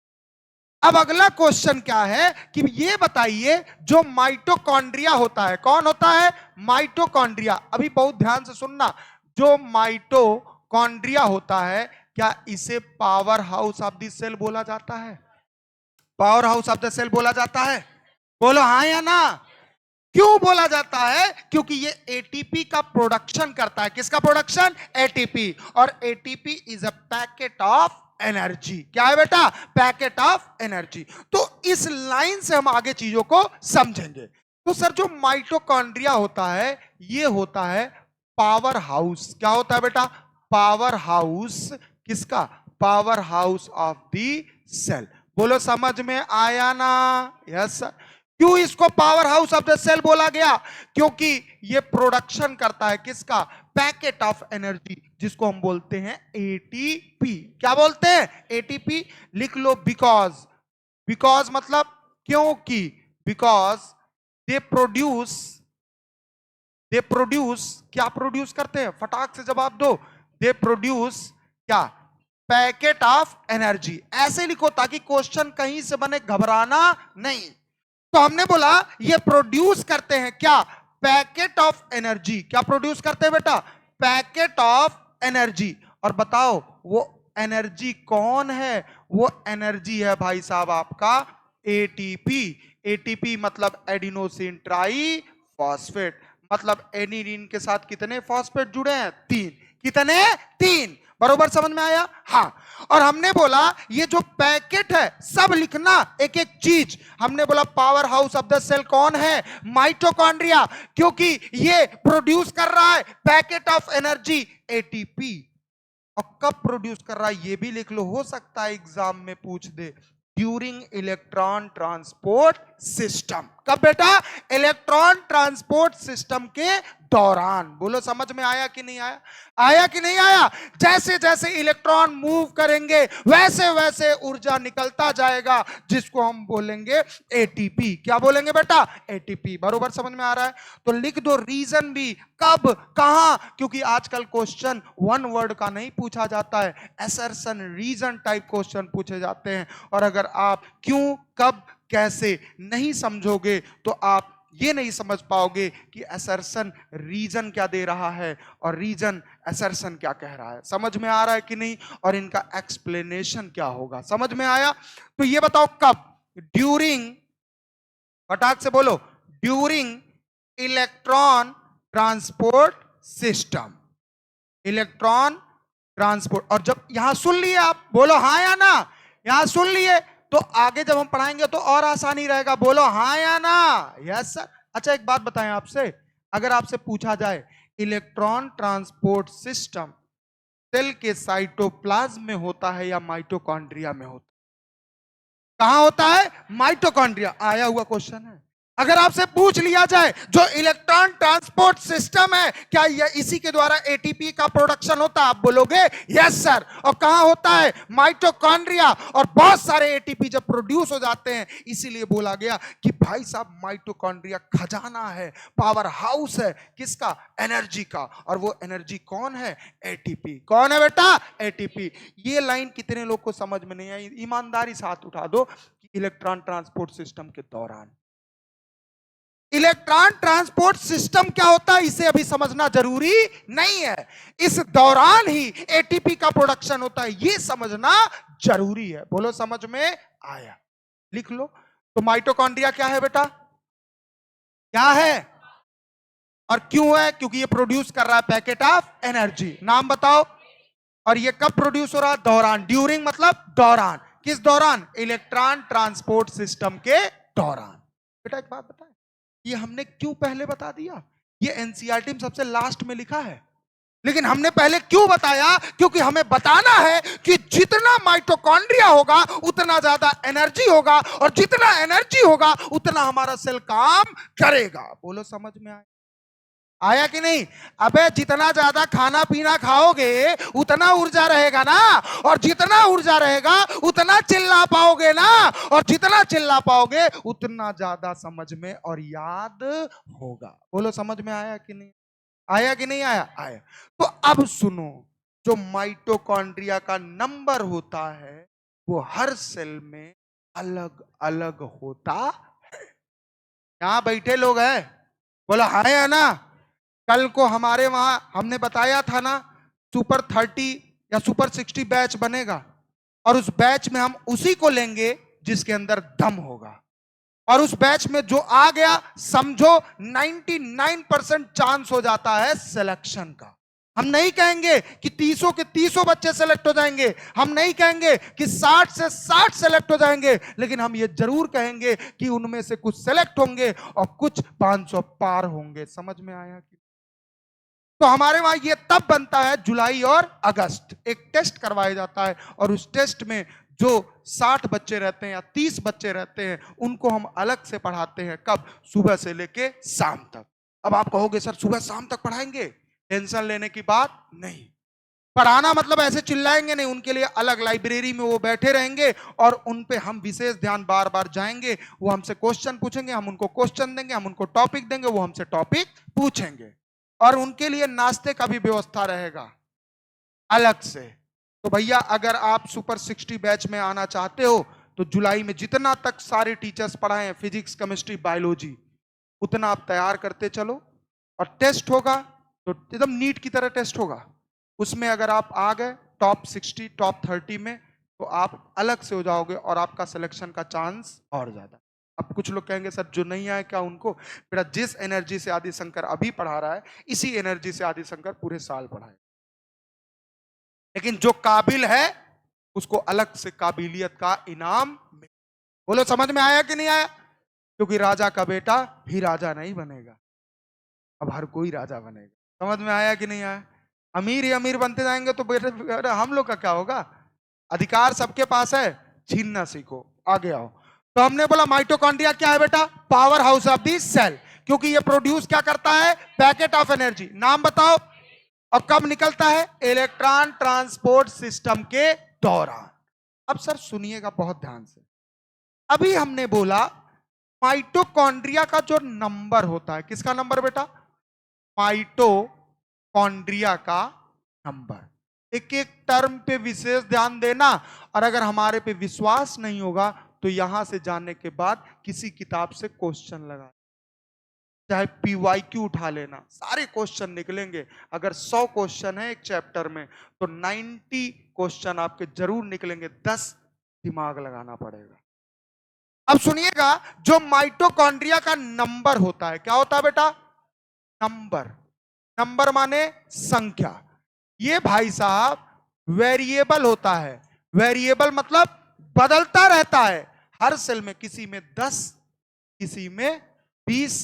अब अगला क्वेश्चन क्या है कि ये बताइए जो माइटोकॉन्ड्रिया होता है, कौन होता है? माइटोकॉन्ड्रिया। अभी बहुत ध्यान से सुनना। जो माइटोकॉन्ड्रिया होता है, क्या इसे power house of the cell बोला जाता है? Power house of the cell बोला जाता है? बोलो हाँ या ना। क्यों बोला जाता है? क्योंकि ये एटीपी का प्रोडक्शन करता है। किसका प्रोडक्शन? एटीपी। और ATP is a packet of energy. क्या है बेटा? Packet of energy. तो इस लाइन से हम आगे चीजों को समझेंगे। तो सर जो माइटोकॉन्ड्रिया होता है ये होता है पावर हाउस। क्या होता है बेटा? Power house. किसका? Power house of the cell. बोलो समझ में आया ना? Yes sir. क्यों इसको power house of the cell बोला गया? क्योंकि ये प्रोडक्शन करता है किसका? पैकेट ऑफ एनर्जी, जिसको हम बोलते हैं एटीपी। क्या बोलते हैं? एटीपी। लिख लो बिकॉज। बिकॉज मतलब क्योंकि, बिकॉज दे प्रोड्यूस क्या प्रोड्यूस करते हैं? फटाक से जवाब दो। दे प्रोड्यूस क्या? Packet of energy. ऐसे लिखो ताकि क्वेश्चन कहीं से बने, घबराना नहीं। तो हमने बोला ये प्रोड्यूस करते हैं क्या? Packet of energy. क्या प्रोड्यूस करते हैं बेटा? Packet of energy. और बताओ वो एनर्जी कौन है? वो एनर्जी है भाई साहब आपका एटीपी। एटीपी मतलब एडिनोसिन ट्राई फॉस्फेट। मतलब एनिलीन के साथ कितने फॉस्फेट जुड़े हैं? 3। कितने? 3। बरोबर समझ में आया? हाँ। और हमने बोला ये जो पैकेट है, सब लिखना एक एक चीज। हमने बोला power house of the cell कौन है? माइटोकॉन्ड्रिया, क्योंकि ये प्रोड्यूस कर रहा है पैकेट ऑफ एनर्जी एटीपी। और कब प्रोड्यूस कर रहा है ये भी लिख लो, हो सकता है एग्जाम में पूछ दे। During electron transport system. कब बेटा? इलेक्ट्रॉन ट्रांसपोर्ट सिस्टम के दौरान। बोलो समझ में आया कि नहीं आया? आया कि नहीं आया? जैसे जैसे इलेक्ट्रॉन मूव करेंगे वैसे वैसे ऊर्जा निकलता जाएगा, जिसको हम बोलेंगे एटीपी। क्या बोलेंगे बेटा? एटीपी। बरोबर समझ में आ रहा है? तो लिख दो रीजन भी, कब, कहां, क्योंकि आजकल क्वेश्चन वन वर्ड का नहीं पूछा जाता है, असर्शन रीजन टाइप क्वेश्चन पूछे जाते हैं। और अगर आप क्यों, कब, कैसे नहीं समझोगे तो आप ये नहीं समझ पाओगे कि असर्शन रीजन क्या दे रहा है और रीजन असर्शन क्या कह रहा है। समझ में आ रहा है कि नहीं? और इनका एक्सप्लेनेशन क्या होगा। समझ में आया? तो ये बताओ कब? ड्यूरिंग, फटाक से बोलो, during electron transport system. Electron transport. और जब यहां सुन लिए आप, बोलो हाँ या ना। यहां सुन लिए तो आगे जब हम पढ़ाएंगे तो और आसानी रहेगा। बोलो हाँ या ना। Yes sir. अच्छा एक बात बताएं आपसे, अगर आपसे पूछा जाए इलेक्ट्रॉन ट्रांसपोर्ट सिस्टम सेल के साइटोप्लाज्म में होता है या माइटोकॉन्ड्रिया में होता है? कहां होता है? माइटोकॉन्ड्रिया। आया हुआ क्वेश्चन है। अगर आपसे पूछ लिया जाए जो इलेक्ट्रॉन ट्रांसपोर्ट सिस्टम है, क्या यह इसी के द्वारा एटीपी का प्रोडक्शन होता है? आप बोलोगे यस सर। और कहां होता है? माइटोकॉन्ड्रिया। और बहुत सारे एटीपी जब प्रोड्यूस हो जाते हैं, इसीलिए बोला गया कि भाई साहब माइटोकॉन्ड्रिया खजाना है, पावर हाउस है किसका? एनर्जी का। और वो एनर्जी कौन है? एटीपी। कौन है बेटा? एटीपी। ये लाइन कितने लोग को समझ में नहीं आई? ईमानदारी से हाथ उठा दो कि इलेक्ट्रॉन ट्रांसपोर्ट सिस्टम के दौरान। इलेक्ट्रॉन ट्रांसपोर्ट सिस्टम क्या होता है इसे अभी समझना जरूरी नहीं है, इस दौरान ही एटीपी का प्रोडक्शन होता है, ये समझना जरूरी है। बोलो समझ में आया? लिख लो। तो माइटोकॉन्ड्रिया क्या है बेटा? क्या है और क्यों है? क्योंकि ये प्रोड्यूस कर रहा है पैकेट ऑफ एनर्जी। नाम बताओ। और ये कब प्रोड्यूस हो रहा है? दौरान। ड्यूरिंग मतलब दौरान। किस दौरान? इलेक्ट्रॉन ट्रांसपोर्ट सिस्टम के दौरान। बेटा एक बात बताएं, ये हमने क्यों पहले बता दिया? ये एनसीईआरटी में सबसे लास्ट में लिखा है, लेकिन हमने पहले क्यों बताया? क्योंकि हमें बताना है कि जितना माइटोकॉन्ड्रिया होगा उतना ज्यादा एनर्जी होगा, और जितना एनर्जी होगा उतना हमारा सेल काम करेगा। बोलो समझ में आया? आया कि नहीं? अबे जितना ज्यादा खाना पीना खाओगे उतना ऊर्जा रहेगा ना, और जितना ऊर्जा रहेगा उतना चिल्ला पाओगे ना, और जितना चिल्ला पाओगे उतना ज्यादा समझ में और याद होगा। बोलो समझ में आया कि नहीं? आया कि नहीं आया? आया। तो अब सुनो, जो माइटोकॉन्ड्रिया का नंबर होता है वो हर सेल में अलग अलग होता है। यहां बैठे लोग हैं, बोलो हाँ या ना? कल को हमारे वहां हमने बताया था ना, सुपर 30 या सुपर 60 बैच बनेगा, और उस बैच में हम उसी को लेंगे जिसके अंदर दम होगा। और उस बैच में जो आ गया समझो 99% चांस हो जाता है सिलेक्शन का। हम नहीं कहेंगे कि 30 के 30 बच्चे सेलेक्ट हो जाएंगे, हम नहीं कहेंगे कि 60 से 60 सेलेक्ट हो जाएंगे, लेकिन हम ये जरूर कहेंगे कि उनमें से कुछ सेलेक्ट होंगे और कुछ 500 पार होंगे। समझ में आया कि? तो हमारे वहां ये तब बनता है जुलाई और अगस्त, एक टेस्ट करवाया जाता है, और उस टेस्ट में जो 60 बच्चे रहते हैं या 30 बच्चे रहते हैं, उनको हम अलग से पढ़ाते हैं। कब? सुबह से लेके शाम तक। अब आप कहोगे सर सुबह शाम तक पढ़ाएंगे? टेंशन लेने की बात नहीं। पढ़ाना मतलब ऐसे चिल्लाएंगे नहीं, उनके लिए अलग लाइब्रेरी में वो बैठे रहेंगे और उन पे हम विशेष ध्यान बार बार जाएंगे। वो हमसे क्वेश्चन पूछेंगे, हम उनको क्वेश्चन देंगे, हम उनको टॉपिक देंगे, वो हमसे टॉपिक पूछेंगे। और उनके लिए नाश्ते का भी व्यवस्था रहेगा अलग से। तो भैया अगर आप सुपर 60 बैच में आना चाहते हो तो जुलाई में जितना तक सारे टीचर्स पढ़ाए हैं, फिजिक्स, केमिस्ट्री, बायोलॉजी, उतना आप तैयार करते चलो। और टेस्ट होगा तो एकदम नीट की तरह टेस्ट होगा। उसमें अगर आप आ गए टॉप 60, टॉप 30 में, तो आप अलग से हो जाओगे और आपका सिलेक्शन का चांस और ज्यादा। अब कुछ लोग कहेंगे सर जो नहीं आए क्या उनको? बेटा जिस एनर्जी से आदि शंकर अभी पढ़ा रहा है, इसी एनर्जी से आदि शंकर पूरे साल पढ़ाए। लेकिन जो काबिल है उसको अलग से काबिलियत का इनाम मिले। बोलो समझ में आया कि नहीं आया? क्योंकि राजा का बेटा भी राजा नहीं बनेगा, अब हर कोई राजा बनेगा। समझ में आया कि नहीं आया? अमीर ही अमीर बनते जाएंगे तो बेटा हम लोग का क्या होगा? अधिकार सबके पास है, छीनना सीखो। आगे आओ। तो हमने बोला माइटोकॉन्ड्रिया क्या है बेटा? Power house of the cell. क्योंकि ये प्रोड्यूस क्या करता है? Packet of energy. नाम बताओ। और कब निकलता है? इलेक्ट्रॉन ट्रांसपोर्ट सिस्टम के दौरान। अब सर सुनिएगा बहुत ध्यान से। अभी हमने बोला माइटोकॉन्ड्रिया का जो नंबर होता है, किसका नंबर बेटा? माइटोकॉन्ड्रिया का नंबर। एक एक टर्म पे विशेष ध्यान देना, और अगर हमारे पे विश्वास नहीं होगा तो यहां से जानने के बाद किसी किताब से क्वेश्चन लगा, चाहे PYQ उठा लेना, सारे क्वेश्चन निकलेंगे। अगर 100 क्वेश्चन है एक चैप्टर में तो 90 क्वेश्चन आपके जरूर निकलेंगे। 10 दिमाग लगाना पड़ेगा। अब सुनिएगा, जो माइटोकॉन्ड्रिया का नंबर होता है, क्या होता है बेटा? नंबर। नंबर माने संख्या। ये भाई साहब वेरिएबल होता है। वेरिएबल मतलब बदलता रहता है। हर सेल में किसी में 10, किसी में 20,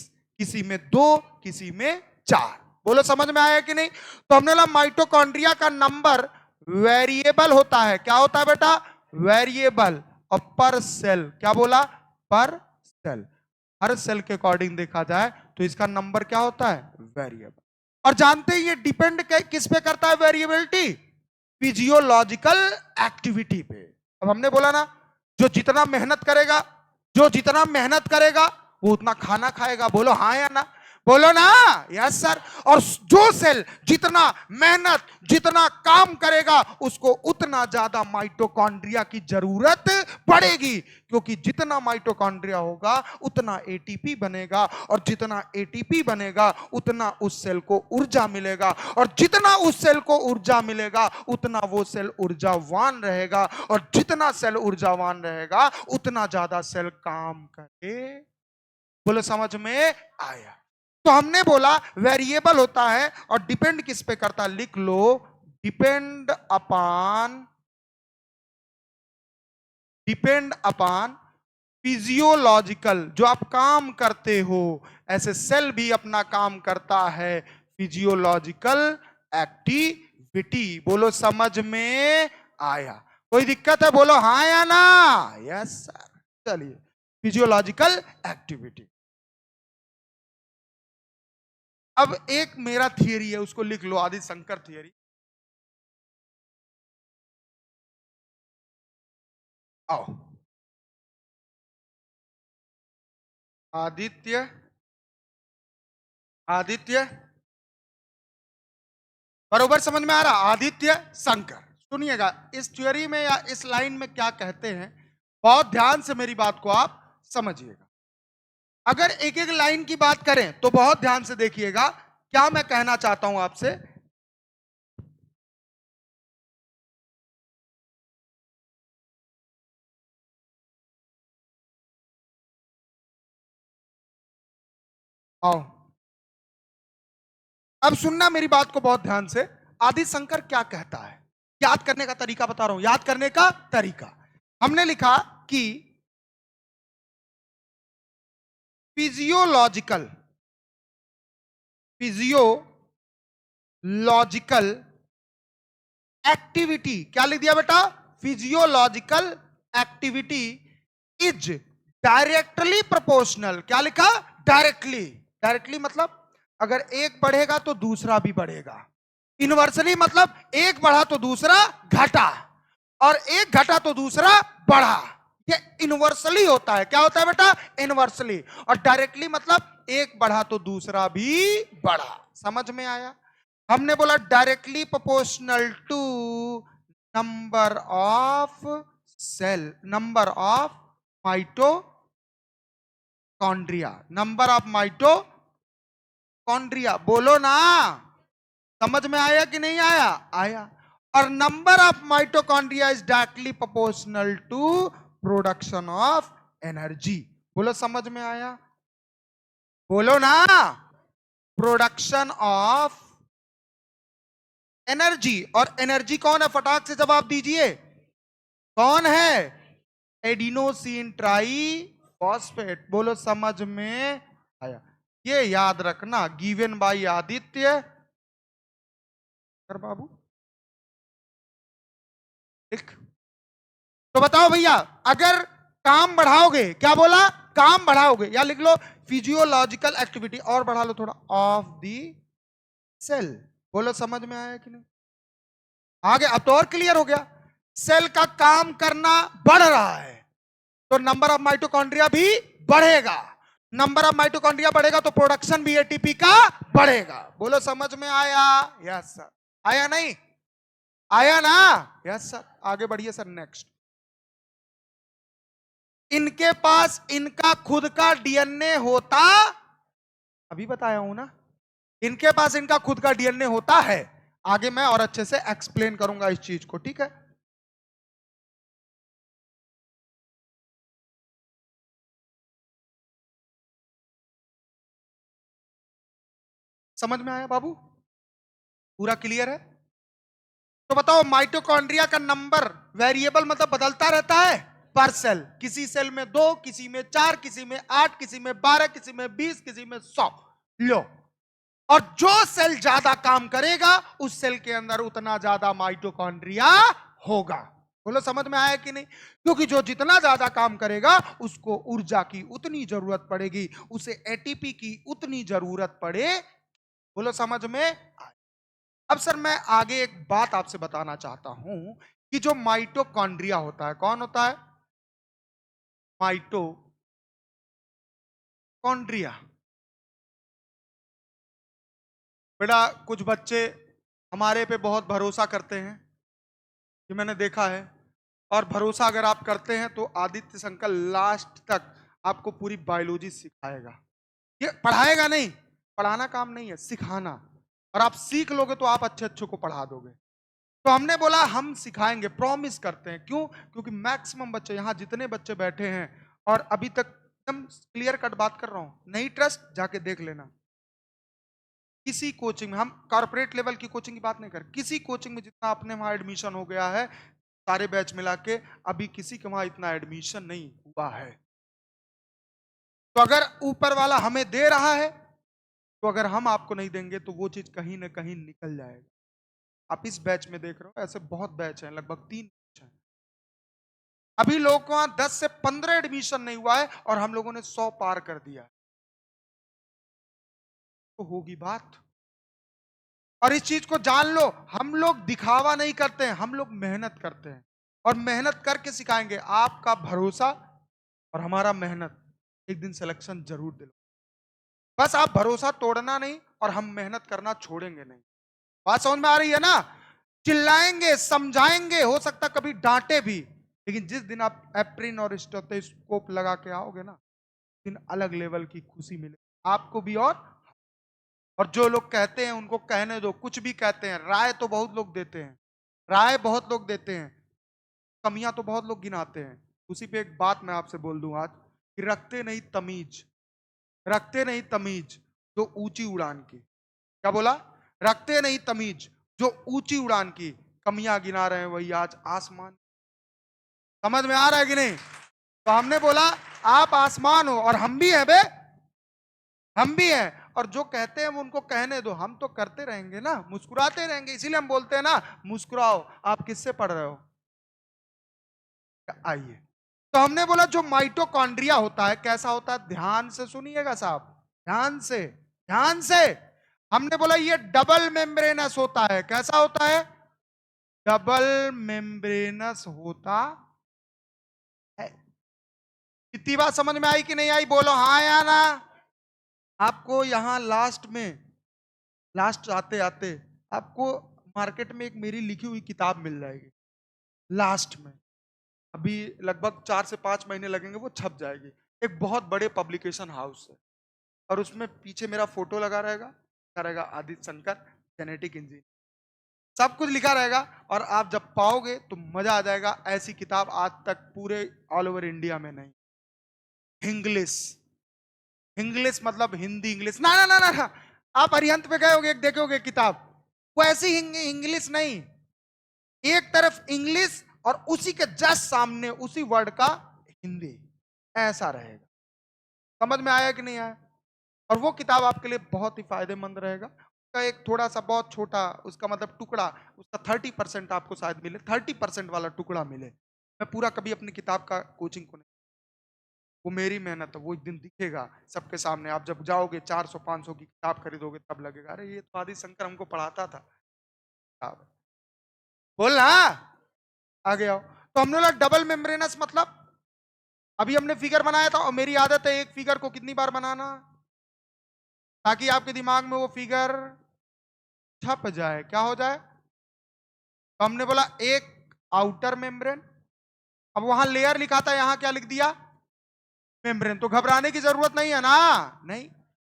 किसी में 2, किसी में 4। बोलो समझ में आया कि नहीं? तो हमने बोला माइटोकॉन्ड्रिया का नंबर वेरिएबल होता है। क्या होता है बेटा? वेरिएबल। और पर सेल, क्या बोला? पर सेल। हर सेल के अकॉर्डिंग देखा जाए तो इसका नंबर क्या होता है? वेरिएबल। और जानते हैं ये डिपेंड किस पे करता है वेरिएबिलिटी? फिजियोलॉजिकल एक्टिविटी पे। अब हमने बोला ना, जो जितना मेहनत करेगा, जो जितना मेहनत करेगा वो उतना खाना खाएगा। बोलो हाँ या ना? बोलो ना। Yes sir. और जो सेल जितना मेहनत, जितना काम करेगा, उसको उतना ज्यादा माइटोकॉन्ड्रिया की जरूरत पड़ेगी। क्योंकि जितना माइटोकॉन्ड्रिया होगा उतना एटीपी बनेगा, और जितना एटीपी बनेगा उतना उस सेल को ऊर्जा मिलेगा, और जितना उस सेल को ऊर्जा मिलेगा उतना वो सेल ऊर्जावान रहेगा, और जितना सेल ऊर्जावान रहेगा उतना ज्यादा सेल काम करे। बोलो समझ में आया? तो हमने बोला वेरिएबल होता है और डिपेंड किस पे करता है? लिख लो, डिपेंड अपॉन फिजियोलॉजिकल। जो आप काम करते हो, ऐसे सेल भी अपना काम करता है, फिजियोलॉजिकल एक्टिविटी। बोलो समझ में आया? कोई दिक्कत है? बोलो हाँ या ना? Yes sir. चलिए, फिजियोलॉजिकल एक्टिविटी। अब एक मेरा थियरी है, उसको लिख लो, आदि शंकर थियरी। आओ। आदित्य आदित्य बरोबर समझ में आ रहा? आदित्य शंकर। सुनिएगा, इस थ्योरी में या इस लाइन में क्या कहते हैं, बहुत ध्यान से मेरी बात को आप समझिएगा। अगर एक एक लाइन की बात करें तो बहुत ध्यान से देखिएगा क्या मैं कहना चाहता हूं आपसे। आओ, अब सुनना मेरी बात को बहुत ध्यान से। आदि शंकर क्या कहता है, याद करने का तरीका बता रहा हूं, याद करने का तरीका। हमने लिखा कि फिजियोलॉजिकल एक्टिविटी, क्या लिख दिया बेटा? Physiological activity is directly proportional. क्या लिखा? डायरेक्टली। डायरेक्टली मतलब अगर एक बढ़ेगा तो दूसरा भी बढ़ेगा। इनवर्सली मतलब एक बढ़ा तो दूसरा घटा, और एक घटा तो दूसरा बढ़ा। ये इनवर्सली होता है। क्या होता है बेटा? इनवर्सली। और डायरेक्टली मतलब एक बढ़ा तो दूसरा भी बढ़ा। समझ में आया? हमने बोला directly proportional to number of cell, number of mitochondria, number of mitochondria. बोलो ना, समझ में आया कि नहीं आया? आया। और number of mitochondria is directly proportional to production of energy. बोलो समझ में आया? बोलो ना, प्रोडक्शन ऑफ एनर्जी। और एनर्जी कौन है? फटाक से जवाब दीजिए, कौन है? Adenosine tri phosphate. बोलो समझ में आया? ये याद रखना, गिवन बाय आदित्य कर बाबू। लिख। तो बताओ भैया, अगर काम बढ़ाओगे, क्या बोला? काम बढ़ाओगे, या लिख लो फिजियोलॉजिकल एक्टिविटी, और बढ़ा लो थोड़ा, ऑफ दी सेल। बोलो समझ में आया कि नहीं? आगे अब तो और क्लियर हो गया। सेल का काम करना बढ़ रहा है तो नंबर ऑफ माइटोकॉन्ड्रिया भी बढ़ेगा। नंबर ऑफ माइटोकॉन्ड्रिया बढ़ेगा तो प्रोडक्शन भी एटीपी का बढ़ेगा। बोलो समझ में आया? Yes sir. आया नहीं? आया ना? Yes sir. आगे बढ़िए सर, नेक्स्ट। इनके पास इनका खुद का डीएनए होता, अभी बताया हूं ना, इनके पास इनका खुद का डीएनए होता है। आगे मैं और अच्छे से एक्सप्लेन करूंगा इस चीज को, ठीक है? समझ में आया बाबू? पूरा क्लियर है? तो बताओ, माइटोकॉन्ड्रिया का नंबर वेरिएबल मतलब बदलता रहता है पर सेल। किसी सेल में 2, किसी में 4, किसी में 8, किसी में 12, किसी में 20, किसी में 100। लो, और जो सेल ज्यादा काम करेगा उस सेल के अंदर उतना ज्यादा माइटोकॉन्ड्रिया होगा। बोलो समझ में आया कि नहीं? क्योंकि जो जितना ज्यादा काम करेगा उसको ऊर्जा की उतनी जरूरत पड़ेगी, उसे एटीपी की उतनी जरूरत पड़े। बोलो समझ में आया? अब सर मैं आगे एक बात आपसे बताना चाहता हूं कि जो माइटोकॉन्ड्रिया होता है, कौन होता है? माइटोकॉन्ड्रिया। बेटा कुछ बच्चे हमारे पे बहुत भरोसा करते हैं, ये मैंने देखा है। और भरोसा अगर आप करते हैं तो आदित्य शंकर लास्ट तक आपको पूरी बायोलॉजी सिखाएगा। ये पढ़ाएगा नहीं, पढ़ाना काम नहीं है, सिखाना। और आप सीख लोगे तो आप अच्छे अच्छे को पढ़ा दोगे। तो हमने बोला हम सिखाएंगे, प्रॉमिस करते हैं। क्यों? क्योंकि मैक्सिमम बच्चे, यहां जितने बच्चे बैठे हैं, और अभी तक एकदम क्लियर कट बात कर रहा हूं, नहीं ट्रस्ट जाके देख लेना। किसी कोचिंग में, हम कॉर्पोरेट लेवल की कोचिंग की बात नहीं कर, किसी कोचिंग में जितना अपने वहां एडमिशन हो गया है सारे बैच मिला के, अभी किसी के वहां इतना एडमिशन नहीं हुआ है। तो अगर ऊपर वाला हमें दे रहा है, तो अगर हम आपको नहीं देंगे तो वो चीज कहीं ना कहीं निकल जाएगा। आप इस बैच में देख रहे हो, ऐसे बहुत बैच हैं, लगभग 3 बैच हैं। अभी लोगों को वहां 10 से 15 एडमिशन नहीं हुआ है और हम लोगों ने 100 पार कर दिया। तो होगी बात। और इस चीज को जान लो, हम लोग दिखावा नहीं करते हैं, हम लोग मेहनत करते हैं, और मेहनत करके सिखाएंगे। आपका भरोसा और हमारा मेहनत, एक दिन सिलेक्शन जरूर दिलो। बस आप भरोसा तोड़ना नहीं और हम मेहनत करना छोड़ेंगे नहीं। बात समझ में आ रही है ना? चिल्लाएंगे, समझाएंगे, हो सकता कभी डांटे भी, लेकिन जिस दिन आप एप्रिन और स्टेथोस्कोप लगा के आओगे ना, दिन अलग लेवल की खुशी मिले आपको भी। और जो लोग कहते हैं उनको कहने दो, कुछ भी कहते हैं, राय तो बहुत लोग देते हैं, राय बहुत लोग देते हैं, कमियां तो बहुत लोग गिनाते हैं। उसी पे एक बात मैं आपसे बोल दूं आज, कि रखते नहीं तमीज, रखते नहीं तमीज जो ऊंची उड़ान की। क्या बोला? रखते नहीं तमीज जो ऊंची उड़ान की, कमियां गिना रहे हैं वही आज आसमान। समझ में आ रहा है कि नहीं? तो हमने बोला आप आसमान हो और हम भी हैं बे, हम भी हैं। और जो कहते हैं वो उनको कहने दो, हम तो करते रहेंगे ना, मुस्कुराते रहेंगे। इसीलिए हम बोलते हैं ना, मुस्कुराओ। आप किससे पढ़ रहे हो? आइए तो हमने बोला जो माइटोकॉन्ड्रिया होता है कैसा होता है, ध्यान से सुनिएगा साहब, ध्यान से, ध्यान से। हमने बोला ये डबल मेम्ब्रेनस होता है। कैसा होता है? डबल मेम्ब्रेनस होता है। कितनी बात समझ में आई कि नहीं आई? बोलो हाँ या ना। आपको यहां लास्ट में, लास्ट आते आते आपको मार्केट में एक मेरी लिखी हुई किताब मिल जाएगी लास्ट में। अभी लगभग 4 से 5 महीने लगेंगे, वो छप जाएगी। एक बहुत बड़े पब्लिकेशन हाउस है और उसमें पीछे मेरा फोटो लगा रहेगा, लिखा रहेगा आदित्य शंकर जेनेटिक इंजीनियर, सब कुछ लिखा रहेगा। और आप जब पाओगे तो मजा आ जाएगा। ऐसी किताब आज तक पूरे ऑल ओवर इंडिया में नहीं। इंग्लिश, इंग्लिश मतलब हिंदी इंग्लिश ना ना ना ना ना। आप अरिहंत पे गए होगे, एक देखोगे किताब, वो ऐसी इंग्लिश नहीं, एक तरफ इंग्लिश और उसी के जस्ट सामने उसी वर्ड का हिंदी, ऐसा रहेगा। समझ में आया कि नहीं आया? और वो किताब आपके लिए बहुत ही फायदेमंद रहेगा। उसका एक थोड़ा सा बहुत छोटा उसका मतलब टुकड़ा, उसका 30% आपको शायद मिले, 30% वाला टुकड़ा मिले। मैं पूरा कभी अपनी किताब का कोचिंग को नहीं, वो मेरी मेहनत है, वो एक दिन दिखेगा सबके सामने। आप जब जाओगे 400-500 की किताब खरीदोगे तब लगेगा अरे ये तो आदित्य शंकर हमको पढ़ाता था। बोल ना, आगे आओ। तो हमने बोला डबल मेम्ब्रेनस मतलब, अभी हमने फिगर बनाया था और मेरी आदत है एक फिगर को कितनी बार बनाना ताकि आपके दिमाग में वो फिगर छप जाए, क्या हो जाए। तो हमने बोला एक आउटर मेम्ब्रेन, अब वहां लेयर लिखा था, यहां क्या लिख दिया? मेम्ब्रेन। तो घबराने की जरूरत नहीं है ना, नहीं।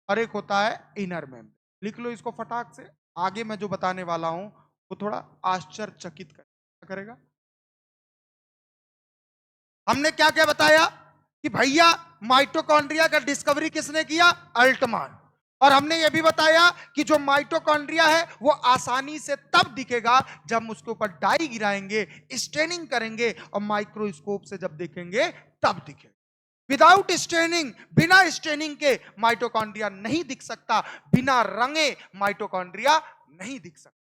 और एक होता है इनर मेम्ब्रेन। लिख लो इसको फटाक से। आगे मैं जो बताने वाला हूं वो थोड़ा आश्चर्यचकित करेगा। हमने क्या क्या बताया कि भैया माइटोकॉन्ड्रिया का डिस्कवरी किसने किया? अल्टमान। और हमने यह भी बताया कि जो माइटोकॉन्ड्रिया है वो आसानी से तब दिखेगा जब हम उसके ऊपर डाई गिराएंगे, स्टेनिंग करेंगे और माइक्रोस्कोप से जब देखेंगे तब दिखेगा। विदाउट स्टेनिंग, बिना स्टेनिंग के माइटोकॉन्ड्रिया नहीं दिख सकता, बिना रंगे माइटोकॉन्ड्रिया नहीं दिख सकता।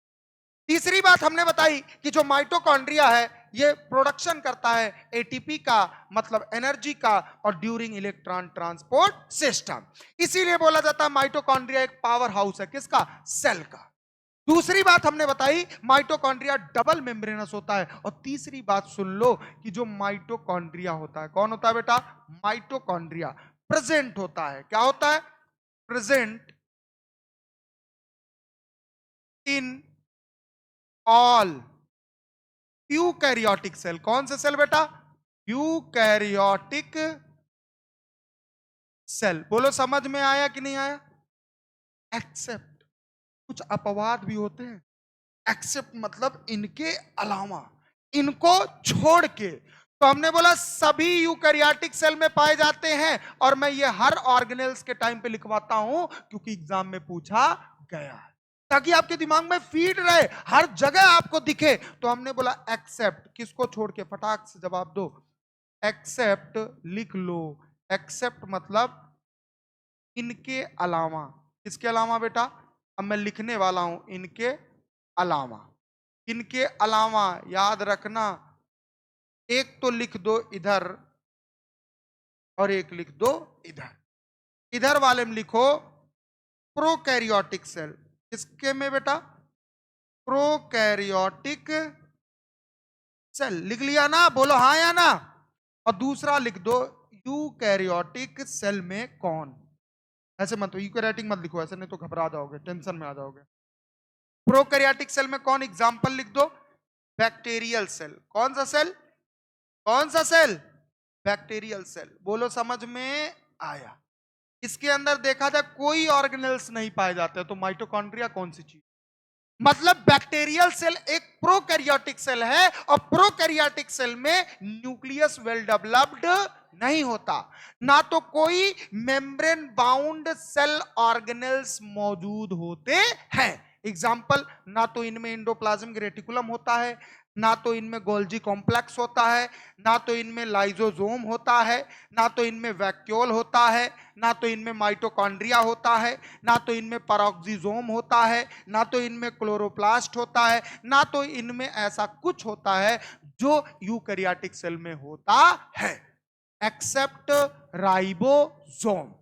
तीसरी बात हमने बताई कि जो माइटोकॉन्ड्रिया है ये प्रोडक्शन करता है एटीपी का, मतलब एनर्जी का, और ड्यूरिंग इलेक्ट्रॉन ट्रांसपोर्ट सिस्टम। इसीलिए बोला जाता है माइटोकॉन्ड्रिया एक पावर हाउस है, किसका? सेल का। दूसरी बात हमने बताई माइटोकॉन्ड्रिया डबल मेम्ब्रेनस होता है। और तीसरी बात सुन लो कि जो माइटोकॉन्ड्रिया होता है, कौन होता है बेटा? माइटोकॉन्ड्रिया प्रेजेंट होता है। क्या होता है? Present in all eukaryotic cell. कौन से सेल बेटा? Eukaryotic cell. बोलो समझ में आया कि नहीं आया? एक्सेप्ट, कुछ अपवाद भी होते हैं। एक्सेप्ट मतलब इनके अलावा, इनको छोड़ के। तो हमने बोला सभी यूकैरियोटिक सेल में पाए जाते हैं। और मैं ये हर ऑर्गेनेल्स के टाइम पे लिखवाता हूं क्योंकि एग्जाम में पूछा गया है, ताकि आपके दिमाग में फीड रहे, हर जगह आपको दिखे। तो हमने बोला एक्सेप्ट, किसको छोड़ के? फटाक से जवाब दो। एक्सेप्ट लिख लो। एक्सेप्ट मतलब इनके अलावा। किसके अलावा बेटा? अब मैं लिखने वाला हूं इनके अलावा। इनके अलावा याद रखना, एक तो लिख दो इधर और एक लिख दो इधर। इधर वाले में लिखो प्रोकैरियोटिक सेल। किसके में बेटा? Prokaryotic cell. लिख लिया ना? बोलो हाँ या ना। और दूसरा लिख दो यूकैरियोटिक सेल में कौन। ऐसे मत, यूकैरियोटिक मत लिखो ऐसे, नहीं तो घबरा जाओगे, टेंशन में आ जाओगे। प्रोकैरियोटिक सेल में कौन? एग्जांपल लिख दो, बैक्टीरियल सेल। कौन सा सेल? कौन सा सेल? Bacterial cell. बोलो समझ में आया? इसके अंदर देखा जाए कोई ऑर्गेनेल्स नहीं पाए जाते, तो माइटोकॉन्ड्रिया कौन सी चीज? मतलब बैक्टीरियल सेल एक प्रोकैरियोटिक सेल है और प्रोकैरियोटिक सेल में न्यूक्लियस वेल डेवलप्ड नहीं होता, ना तो कोई मेम्ब्रेन बाउंड सेल ऑर्गेनेल्स मौजूद होते हैं। एग्जाम्पल, ना तो इनमें एंडोप्लाज्मिक रेटिकुलम होता है, ना तो इनमें गोल्जी कॉम्प्लेक्स होता है, ना तो इनमें लाइजोसोम होता है, ना तो इनमें वैक्यूल होता है, ना तो इनमें माइटोकॉन्ड्रिया होता है, ना तो इनमें पैरोक्सिसोम होता है, ना तो इनमें क्लोरोप्लास्ट होता है, ना तो इनमें ऐसा कुछ होता है जो यूकैरियोटिक सेल में होता है। एक्सेप्ट राइबोसोम,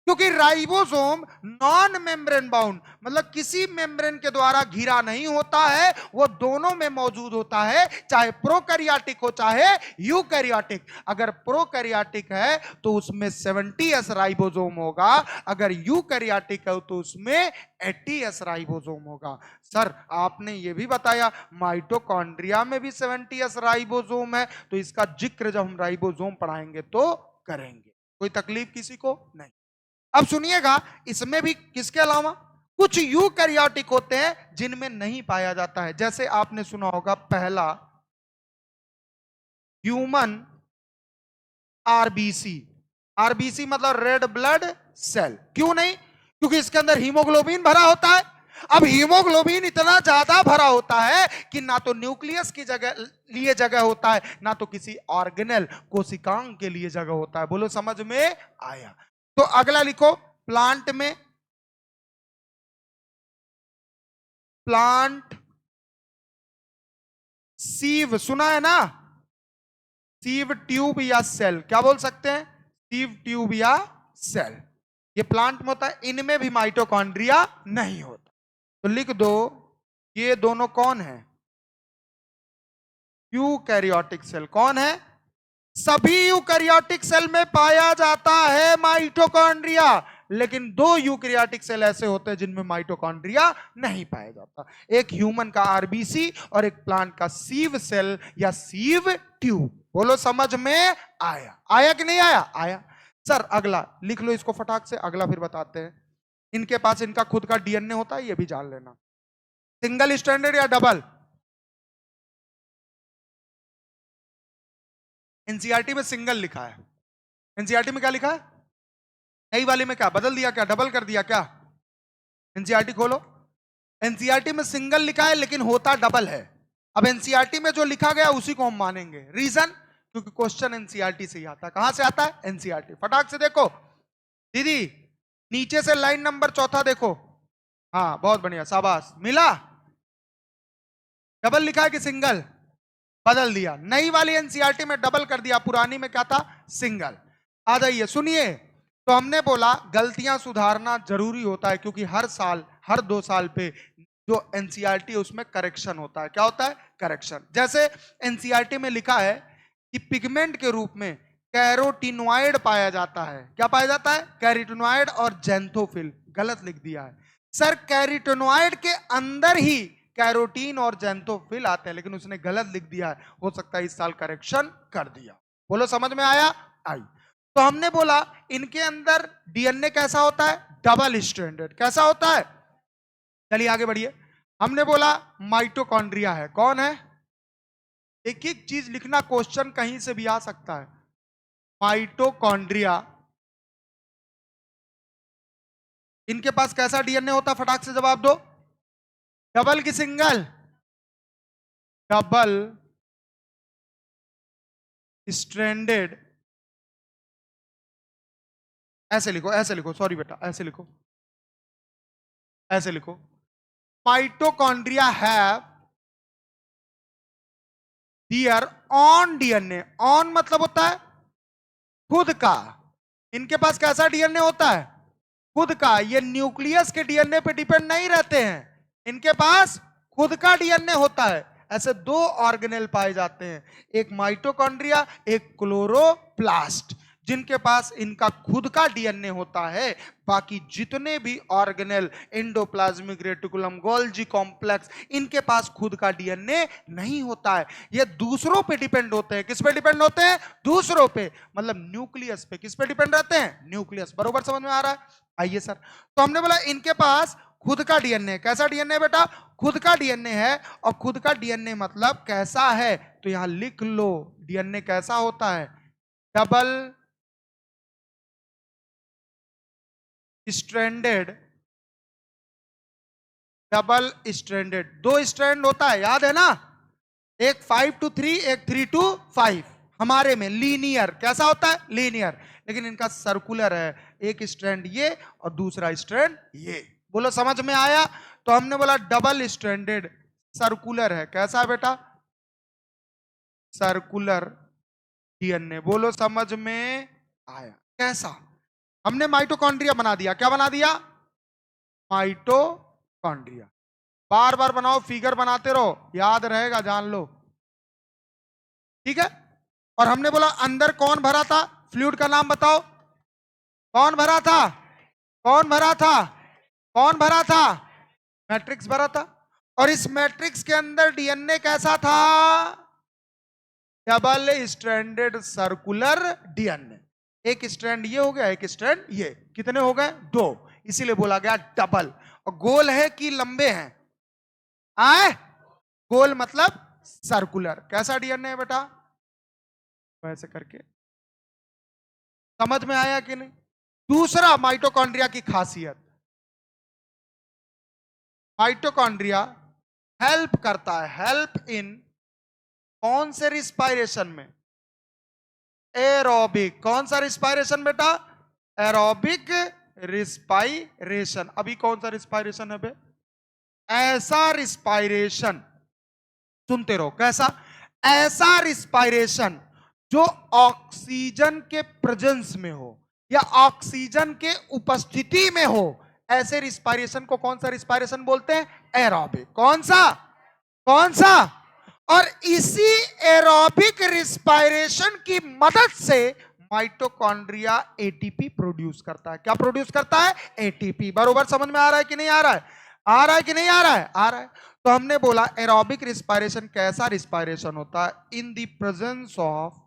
क्योंकि राइबोसोम नॉन मेम्ब्रेन बाउंड, मतलब किसी मेम्ब्रेन के द्वारा घिरा नहीं होता है, वो दोनों में मौजूद होता है, चाहे प्रोकैरियोटिक हो चाहे यूकैरियोटिक। अगर प्रोकैरियोटिक है तो उसमें 70s राइबोसोम होगा, अगर यूकैरियोटिक है तो उसमें 80s राइबोसोम होगा। सर आपने ये भी बताया माइटोकॉन्ड्रिया में भी 70s राइबोसोम है, तो इसका जिक्र जब हम राइबोसोम पढ़ाएंगे तो करेंगे। कोई तकलीफ किसी को नहीं। अब सुनिएगा, इसमें भी किसके अलावा कुछ यूकैरियोटिक होते हैं जिनमें नहीं पाया जाता है। जैसे आपने सुना होगा पहला ह्यूमन आरबीसी। आरबीसी मतलब रेड ब्लड सेल। क्यों नहीं? क्योंकि इसके अंदर हीमोग्लोबिन भरा होता है। अब हीमोग्लोबिन इतना ज्यादा भरा होता है कि ना तो न्यूक्लियस की जगह लिए जगह होता है, ना तो किसी ऑर्गेनेल कोशिकांग के लिए जगह होता है। बोलो समझ में आया? तो अगला लिखो, प्लांट में, प्लांट सीव सुना है ना, सीव ट्यूब या सेल, क्या बोल सकते हैं? सीव ट्यूब या सेल, ये प्लांट में होता है। इनमें भी माइटोकॉन्ड्रिया नहीं होता। तो लिख दो, ये दोनों कौन है? Eukaryotic cell. कौन है? सभी यूकैरियोटिक सेल में पाया जाता है माइटोकॉन्ड्रिया, लेकिन दो यूकैरियोटिक सेल ऐसे होते हैं जिनमें माइटोकॉन्ड्रिया नहीं पाया जाता। एक ह्यूमन का आरबीसी और एक प्लांट का सीव सेल या सीव ट्यूब। बोलो समझ में आया? आया कि नहीं आया? आया। सर अगला लिख लो इसको फटाक से, अगला फिर बताते हैं। इनके पास इनका खुद का डीएनए होता है, ये भी जान लेना। सिंगल स्ट्रैंडेड या डबल? एनसीईआरटी में सिंगल लिखा है। एनसीईआरटी में क्या लिखा है? नई वाली में क्या बदल दिया? क्या डबल कर दिया क्या? एनसीईआरटी खोलो, एनसीईआरटी में सिंगल लिखा है लेकिन होता डबल है। अब एनसीईआरटी में जो लिखा गया उसी को हम मानेंगे। रीजन? क्योंकि क्वेश्चन एनसीईआरटी से ही आता है। कहां से आता है? एनसीईआरटी। फटाक से देखो दीदी, नीचे से लाइन नंबर चौथा देखो। हाँ बहुत बढ़िया, शाबाश, मिला। डबल लिखा है कि सिंगल? बदल दिया। नई वाली एनसीईआरटी में डबल कर दिया, पुरानी में क्या था? सिंगल। आ जाइए सुनिए, तो हमने बोला गलतियां सुधारना जरूरी होता है, क्योंकि हर साल हर 2 साल पे जो एनसीईआरटी है उसमें करेक्शन होता है। क्या होता है? करेक्शन। जैसे एनसीईआरटी में लिखा है कि पिगमेंट के रूप में कैरोटिनॉइड पाया जाता है। क्या पाया जाता है? कैरोटिनॉइड और जेंथोफिल। गलत लिख दिया है सर, कैरोटिनॉइड के अंदर ही कैरोटीन और जेंथोफिल आते हैं, लेकिन उसने गलत लिख दिया है। हो सकता है इस साल करेक्शन कर दिया। बोलो समझ में आया? आई। तो हमने बोला इनके अंदर डीएनए कैसा होता है? Double stranded. कैसा होता है? चलिए आगे बढ़िए। हमने बोला माइटोकॉन्ड्रिया है। कौन है? एक एक चीज लिखना, क्वेश्चन कहीं से भी आ सकता है। माइटोकॉन्ड्रिया, इनके पास कैसा डीएनए होता? फटाक से जवाब दो। डबल की सिंगल? Double stranded. ऐसे लिखो, ऐसे लिखो, सॉरी बेटा, ऐसे लिखो, ऐसे लिखो। Mitochondria have their on DNA. On मतलब होता है खुद का। इनके पास कैसा डीएनए होता है? खुद का। ये न्यूक्लियस के डीएनए पे डिपेंड नहीं रहते हैं, इनके पास खुद का डीएनए होता है। ऐसे 2 ऑर्गेनेल पाए जाते हैं, एक माइटोकॉन्ड्रिया, एक क्लोरोप्लास्ट, जिनके पास इनका खुद का डीएनए होता है। बाकी जितने भी organelle, endoplasmic reticulum, Golgi complex, इनके पास खुद का डीएनए नहीं होता है। ये दूसरों पे डिपेंड होते हैं। किस पे डिपेंड होते हैं? दूसरों पे, मतलब न्यूक्लियस पे। किस पे डिपेंड रहते हैं? न्यूक्लियस। बरोबर समझ में आ रहा है? आइए सर, तो हमने बोला इनके पास खुद का डीएनए। कैसा डीएनए बेटा? खुद का डीएनए है। और खुद का डीएनए मतलब कैसा है? तो यहां लिख लो, डीएनए कैसा होता है? Double stranded. Double stranded, 2 strand होता है, याद है ना? एक 5 to 3, एक 3 to 5। हमारे में लीनियर। कैसा होता है? लीनियर। लेकिन इनका सर्कुलर है, एक स्ट्रैंड ये और दूसरा स्ट्रैंड ये। बोलो समझ में आया? तो हमने बोला डबल स्ट्रैंडेड सर्कुलर है। कैसा है बेटा? Circular DNA. बोलो समझ में आया? कैसा? हमने माइटोकॉन्ड्रिया बना दिया। क्या बना दिया? माइटोकॉन्ड्रिया। बार बार बनाओ, फिगर बनाते रहो, याद रहेगा, जान लो। ठीक है। और हमने बोला अंदर कौन भरा था? फ्लूइड का नाम बताओ। कौन भरा था? कौन भरा था? कौन भरा था? मैट्रिक्स भरा था। और इस मैट्रिक्स के अंदर डीएनए कैसा था? Double stranded circular DNA. एक स्ट्रैंड ये हो गया, एक स्ट्रैंड ये। कितने हो गए? 2। इसीलिए बोला गया डबल। और गोल है कि लंबे हैं? आए? गोल मतलब सर्कुलर। कैसा डीएनए है बेटा? वैसे करके। समझ में आया कि नहीं? दूसरा माइटोकॉन्ड्रिया की खासियत, माइटोकॉन्ड्रिया हेल्प करता है, हेल्प इन कौन से रिस्पायरेशन में? एरोबिक। कौन सा रिस्पायरेशन बेटा? Aerobic respiration. अभी कौन सा रिस्पायरेशन है बे? ऐसा रिस्पायरेशन। सुनते रहो। कैसा? ऐसा रिस्पायरेशन जो ऑक्सीजन के प्रेजेंस में हो या ऑक्सीजन के उपस्थिति में हो। ऐसे रिस्पायरेशन को कौन सा रिस्पायरेशन बोलते हैं? एरोबिक। कौन सा? कौन सा? और इसी एरोबिक रिस्पायरेशन की मदद से माइटोकॉन्ड्रिया एटीपी प्रोड्यूस करता है। क्या प्रोड्यूस करता है? एटीपी। बरोबर समझ में आ रहा है कि नहीं आ रहा है? आ रहा है कि नहीं आ रहा है? आ रहा है। तो हमने बोला एरोबिक रिस्पायरेशन कैसा रिस्पायरेशन होता है? In the presence of,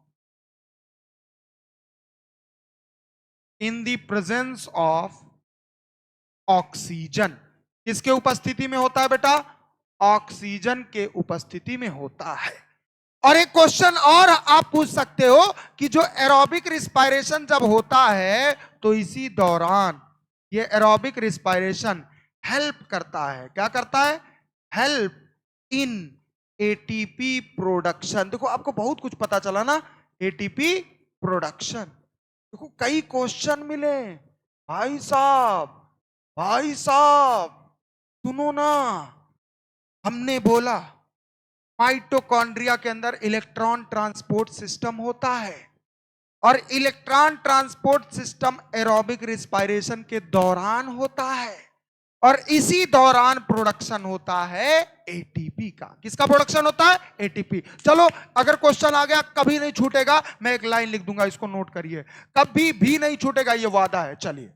in the presence of oxygen. किसके उपस्थिति में होता है बेटा? ऑक्सीजन के उपस्थिति में होता है। और एक क्वेश्चन और आप पूछ सकते हो कि जो एरोबिक रिस्पायरेशन जब होता है तो इसी दौरान ये एरोबिक रिस्पायरेशन हेल्प करता है। क्या करता है? Help in ATP production. देखो आपको बहुत कुछ पता चला ना, एटीपी प्रोडक्शन। देखो कई क्वेश्चन मिले भाई साहब। भाई साहब सुनो ना, हमने बोला माइटोकॉन्ड्रिया के अंदर इलेक्ट्रॉन ट्रांसपोर्ट सिस्टम होता है और electron transport system aerobic respiration के दौरान होता है और इसी दौरान प्रोडक्शन होता है एटीपी का। किसका प्रोडक्शन होता है? एटीपी। चलो अगर क्वेश्चन आ गया, कभी नहीं छूटेगा, मैं एक लाइन लिख दूंगा, इसको नोट करिए, कभी भी नहीं छूटेगा, ये वादा है। चलिए,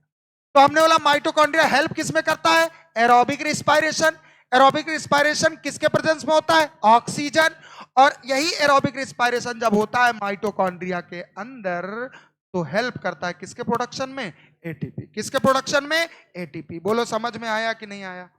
तो हमने बोला माइटोकॉन्ड्रिया हेल्प किस में करता है? Aerobic respiration. एरोबिक रिस्पायरेशन किसके प्रेजेंस में होता है? ऑक्सीजन। और यही एरोबिक रिस्पायरेशन जब होता है माइटोकॉन्ड्रिया के अंदर तो हेल्प करता है किसके प्रोडक्शन में? एटीपी। किसके प्रोडक्शन में? एटीपी। बोलो समझ में आया कि नहीं आया?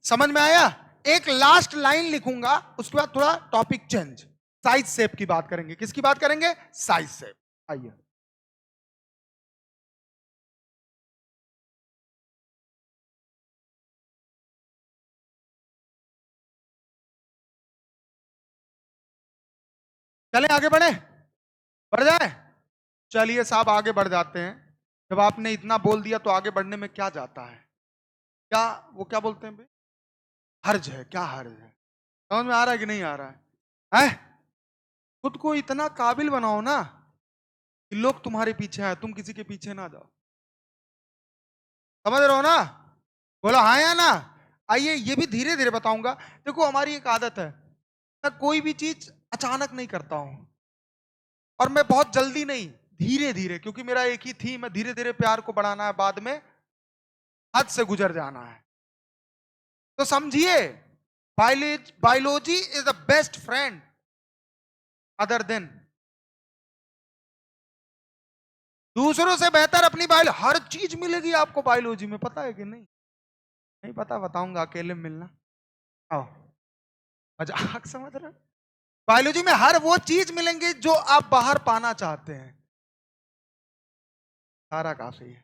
समझ में आया? एक लास्ट लाइन लिखूंगा, उसके बाद थोड़ा टॉपिक चेंज, साइज शेप की बात करेंगे। किसकी बात करेंगे? Size shape. आइए, चलें आगे बढ़े, बढ़ जाए। चलिए साहब आगे बढ़ जाते हैं। जब आपने इतना बोल दिया तो आगे बढ़ने में क्या जाता है? क्या वो क्या बोलते हैं बे? हर्ज है। क्या हर्ज है? समझ में आ रहा है कि नहीं आ रहा है? हैं? खुद को इतना काबिल बनाओ ना कि लोग तुम्हारे पीछे आए, तुम किसी के पीछे ना जाओ। समझ रहे हो ना? बोलो हाँ या ना? आइए, ये भी धीरे धीरे बताऊंगा। देखो हमारी एक आदत है, मैं कोई भी चीज अचानक नहीं करता हूं और मैं बहुत जल्दी नहीं, धीरे धीरे, क्योंकि मेरा एक ही थी, मैं धीरे धीरे प्यार को बढ़ाना है, बाद में हद से गुजर जाना है। तो समझिए, biology is the best friend other than, दूसरों से बेहतर अपनी बायोलॉजी। हर चीज मिलेगी आपको बायोलॉजी में, पता है कि नहीं? नहीं पता? बताऊंगा, अकेले में मिलना। आओ, मजाक समझ रहे? बायोलॉजी में हर वो चीज मिलेंगी जो आप बाहर पाना चाहते हैं। सारा काफी है।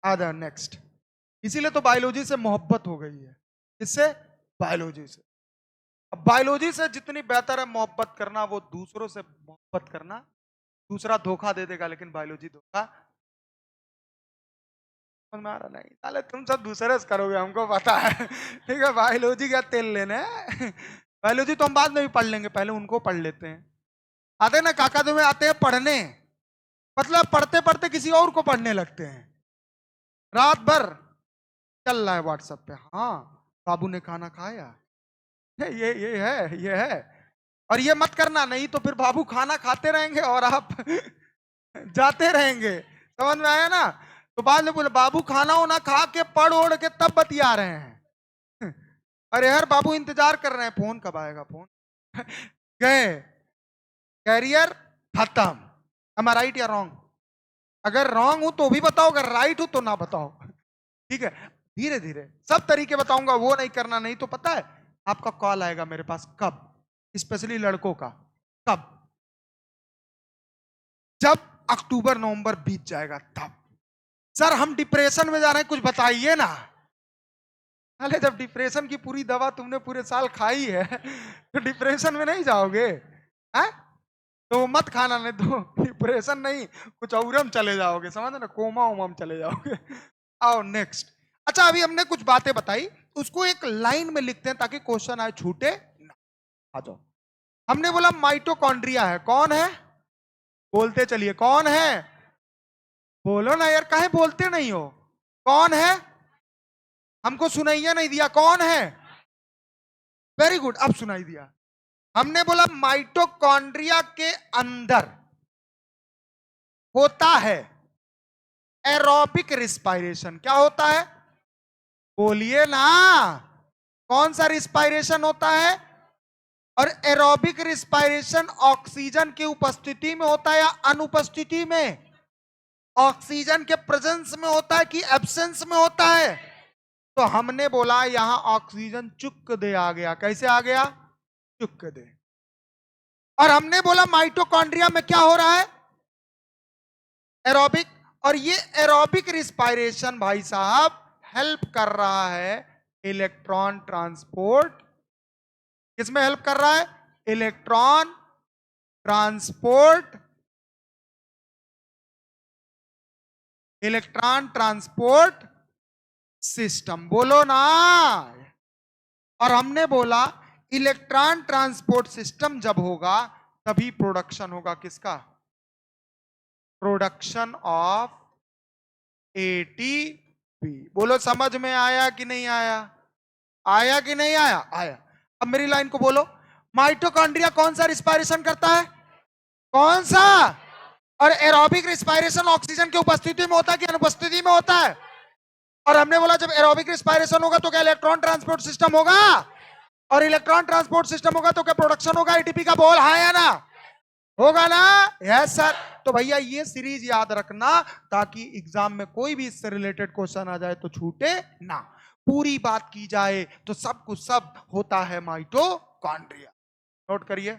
आ जाओ नेक्स्ट। इसीलिए तो बायोलॉजी से मोहब्बत हो गई है। इससे बायोलॉजी से। अब बायोलॉजी से जितनी बेहतर है मोहब्बत करना, वो दूसरों से मोहब्बत करना। दूसरा धोखा दे देगा लेकिन बायोलॉजी धोखा समझ में आ रहा नहीं। साले तुम सब दूसरे से करोगे, हमको पता है। ठीक है, बायोलॉजी क्या तेल लेने हैं। बायोलॉजी तो हम बाद में भी पढ़ लेंगे, पहले उनको पढ़ लेते हैं। आते हैं ना काका, तुम्हें आते हैं पढ़ने, मतलब पढ़ते पढ़ते किसी और को पढ़ने लगते हैं। रात भर चल रहा है व्हाट्सएप पे, हाँ बाबू ने खाना खाया, ये है। और ये मत करना, नहीं तो फिर बाबू खाना खाते रहेंगे और आप जाते रहेंगे। समझ में आया ना? तो बाद में बोले बाबू खाना वाना खा के पढ़ ओढ़ के तब बतिया रहे हैं। अरे यार बाबू इंतजार कर रहे हैं, फोन कब आएगा फोन। गए, कैरियर खत्म। एम आई राइट या रॉन्ग? अगर रॉन्ग हूं तो भी बताओ, अगर राइट हूं तो ना बताओ। ठीक है, धीरे धीरे सब तरीके बताऊंगा, वो नहीं करना। नहीं तो पता है आपका कॉल आएगा मेरे पास कब, स्पेशली लड़कों का, कब? जब अक्टूबर नवंबर बीत जाएगा तब। सर हम डिप्रेशन में जा रहे हैं, कुछ बताइए ना। अरे जब डिप्रेशन की पूरी दवा तुमने पूरे साल खाई है तो डिप्रेशन में नहीं जाओगे? हैं? तो मत खाना, नहीं तो डिप्रेशन नहीं कुछ और हम चले जाओगे, समझ ना, कोमा वोमा हम चले जाओगे। आओ नेक्स्ट। अच्छा अभी हमने कुछ बातें बताई, उसको एक लाइन में लिखते हैं ताकि क्वेश्चन आए छूटे ना। आ जाओ। हमने बोला माइटोकॉन्ड्रिया है, कौन है? बोलते चलिए, कौन है? बोलो ना यार, काहे बोलते नहीं हो? कौन है? हमको सुनाइए नहीं दिया, कौन है? वेरी गुड, अब सुनाई दिया। हमने बोला माइटोकॉन्ड्रिया के अंदर होता है एरोबिक रिस्पायरेशन। क्या होता है? बोलिए ना, कौन सा रिस्पायरेशन होता है? और एरोबिक रिस्पायरेशन ऑक्सीजन की उपस्थिति में होता है या अनुपस्थिति में? ऑक्सीजन के प्रेजेंस में होता है कि एब्सेंस में होता है? तो हमने बोला यहां ऑक्सीजन चुक दे आ गया। कैसे आ गया? चुक दे। और हमने बोला माइटोकॉन्ड्रिया में क्या हो रहा है? एरोबिक। और ये एरोबिक रिस्पायरेशन भाई साहब हेल्प कर रहा है इलेक्ट्रॉन ट्रांसपोर्ट। किसमें हेल्प कर रहा है? Electron transport, electron transport system. बोलो ना। और हमने बोला इलेक्ट्रॉन ट्रांसपोर्ट सिस्टम जब होगा तभी प्रोडक्शन होगा किसका? Production of ATP. बोलो समझ में आया कि नहीं आया? आया कि नहीं आया? आया। अब मेरी लाइन को बोलो, माइटोकॉन्ड्रिया कौन सा रिस्पायरेशन करता है? कौन सा? और एरोबिक रिस्पायरेशन ऑक्सीजन की उपस्थिति में होता है कि अनुपस्थिति में होता है? और हमने बोला जब एरोबिक रिस्पायरेशन होगा तो क्या इलेक्ट्रॉन ट्रांसपोर्ट सिस्टम होगा? और इलेक्ट्रॉन ट्रांसपोर्ट सिस्टम होगा तो क्या प्रोडक्शन होगा एटीपी का? बोल हाँ या ना? होगा ना? Yes sir. तो भैया ये सीरीज याद रखना ताकि एग्जाम में कोई भी इससे रिलेटेड क्वेश्चन आ जाए तो छूटे ना। पूरी बात की जाए तो सब कुछ सब होता है माइटोकॉन्ड्रिया। नोट करिए।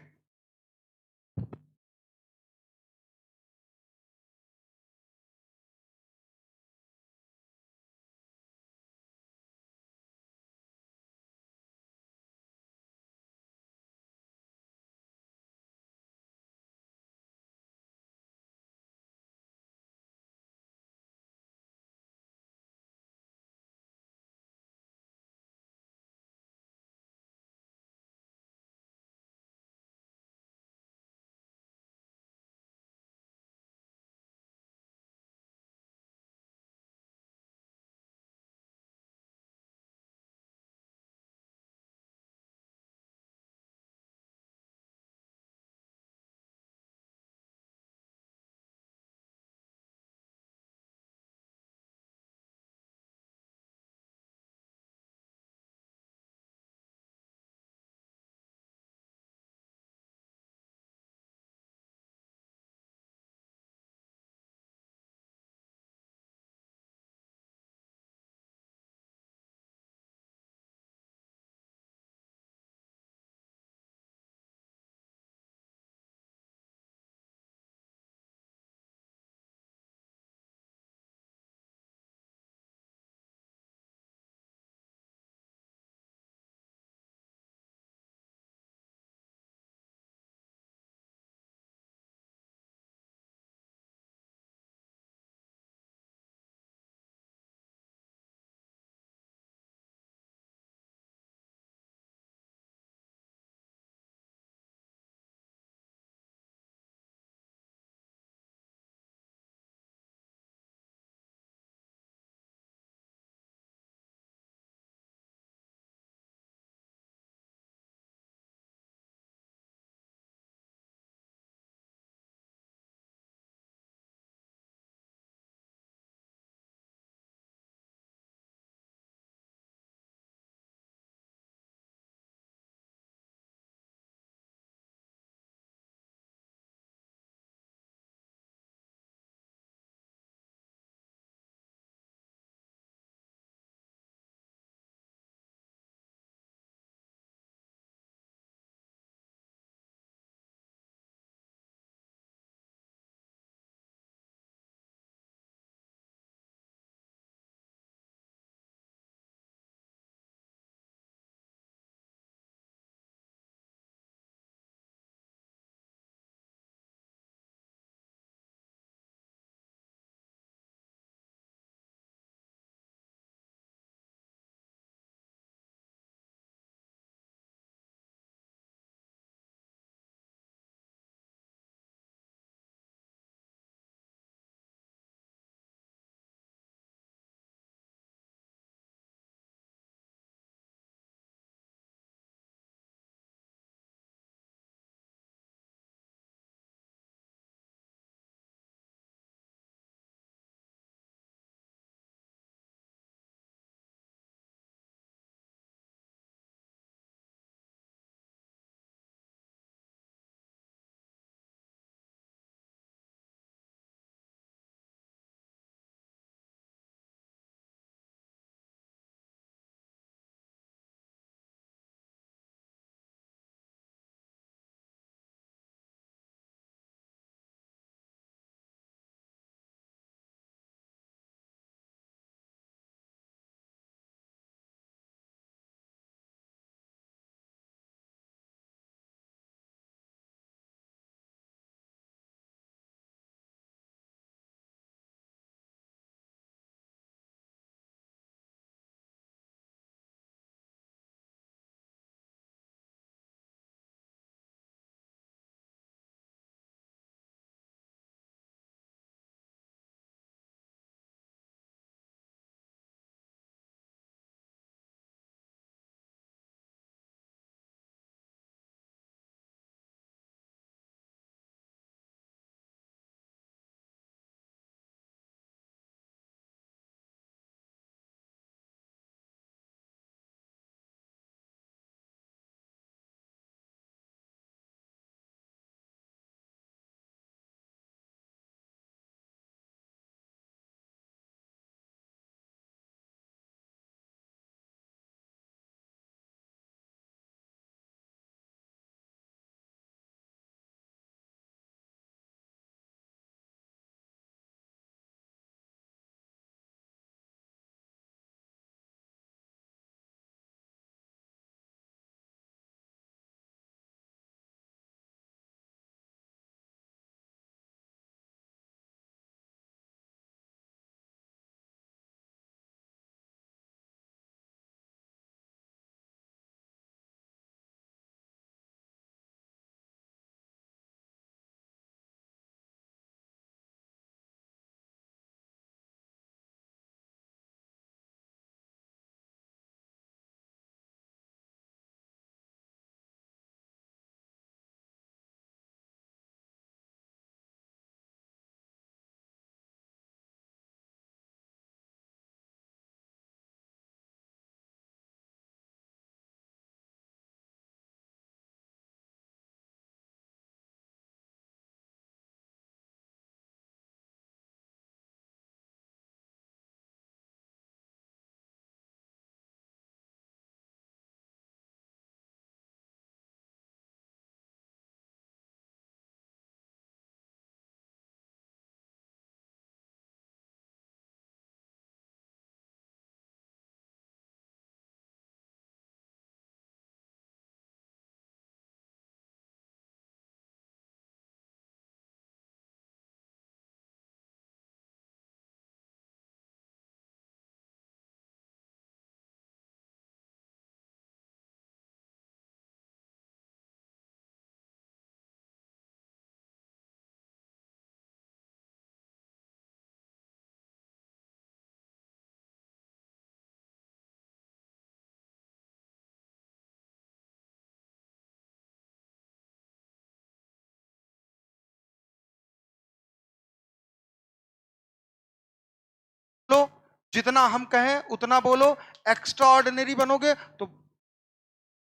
जितना हम कहें उतना बोलो, एक्स्ट्रा ऑर्डिनरी बनोगे तो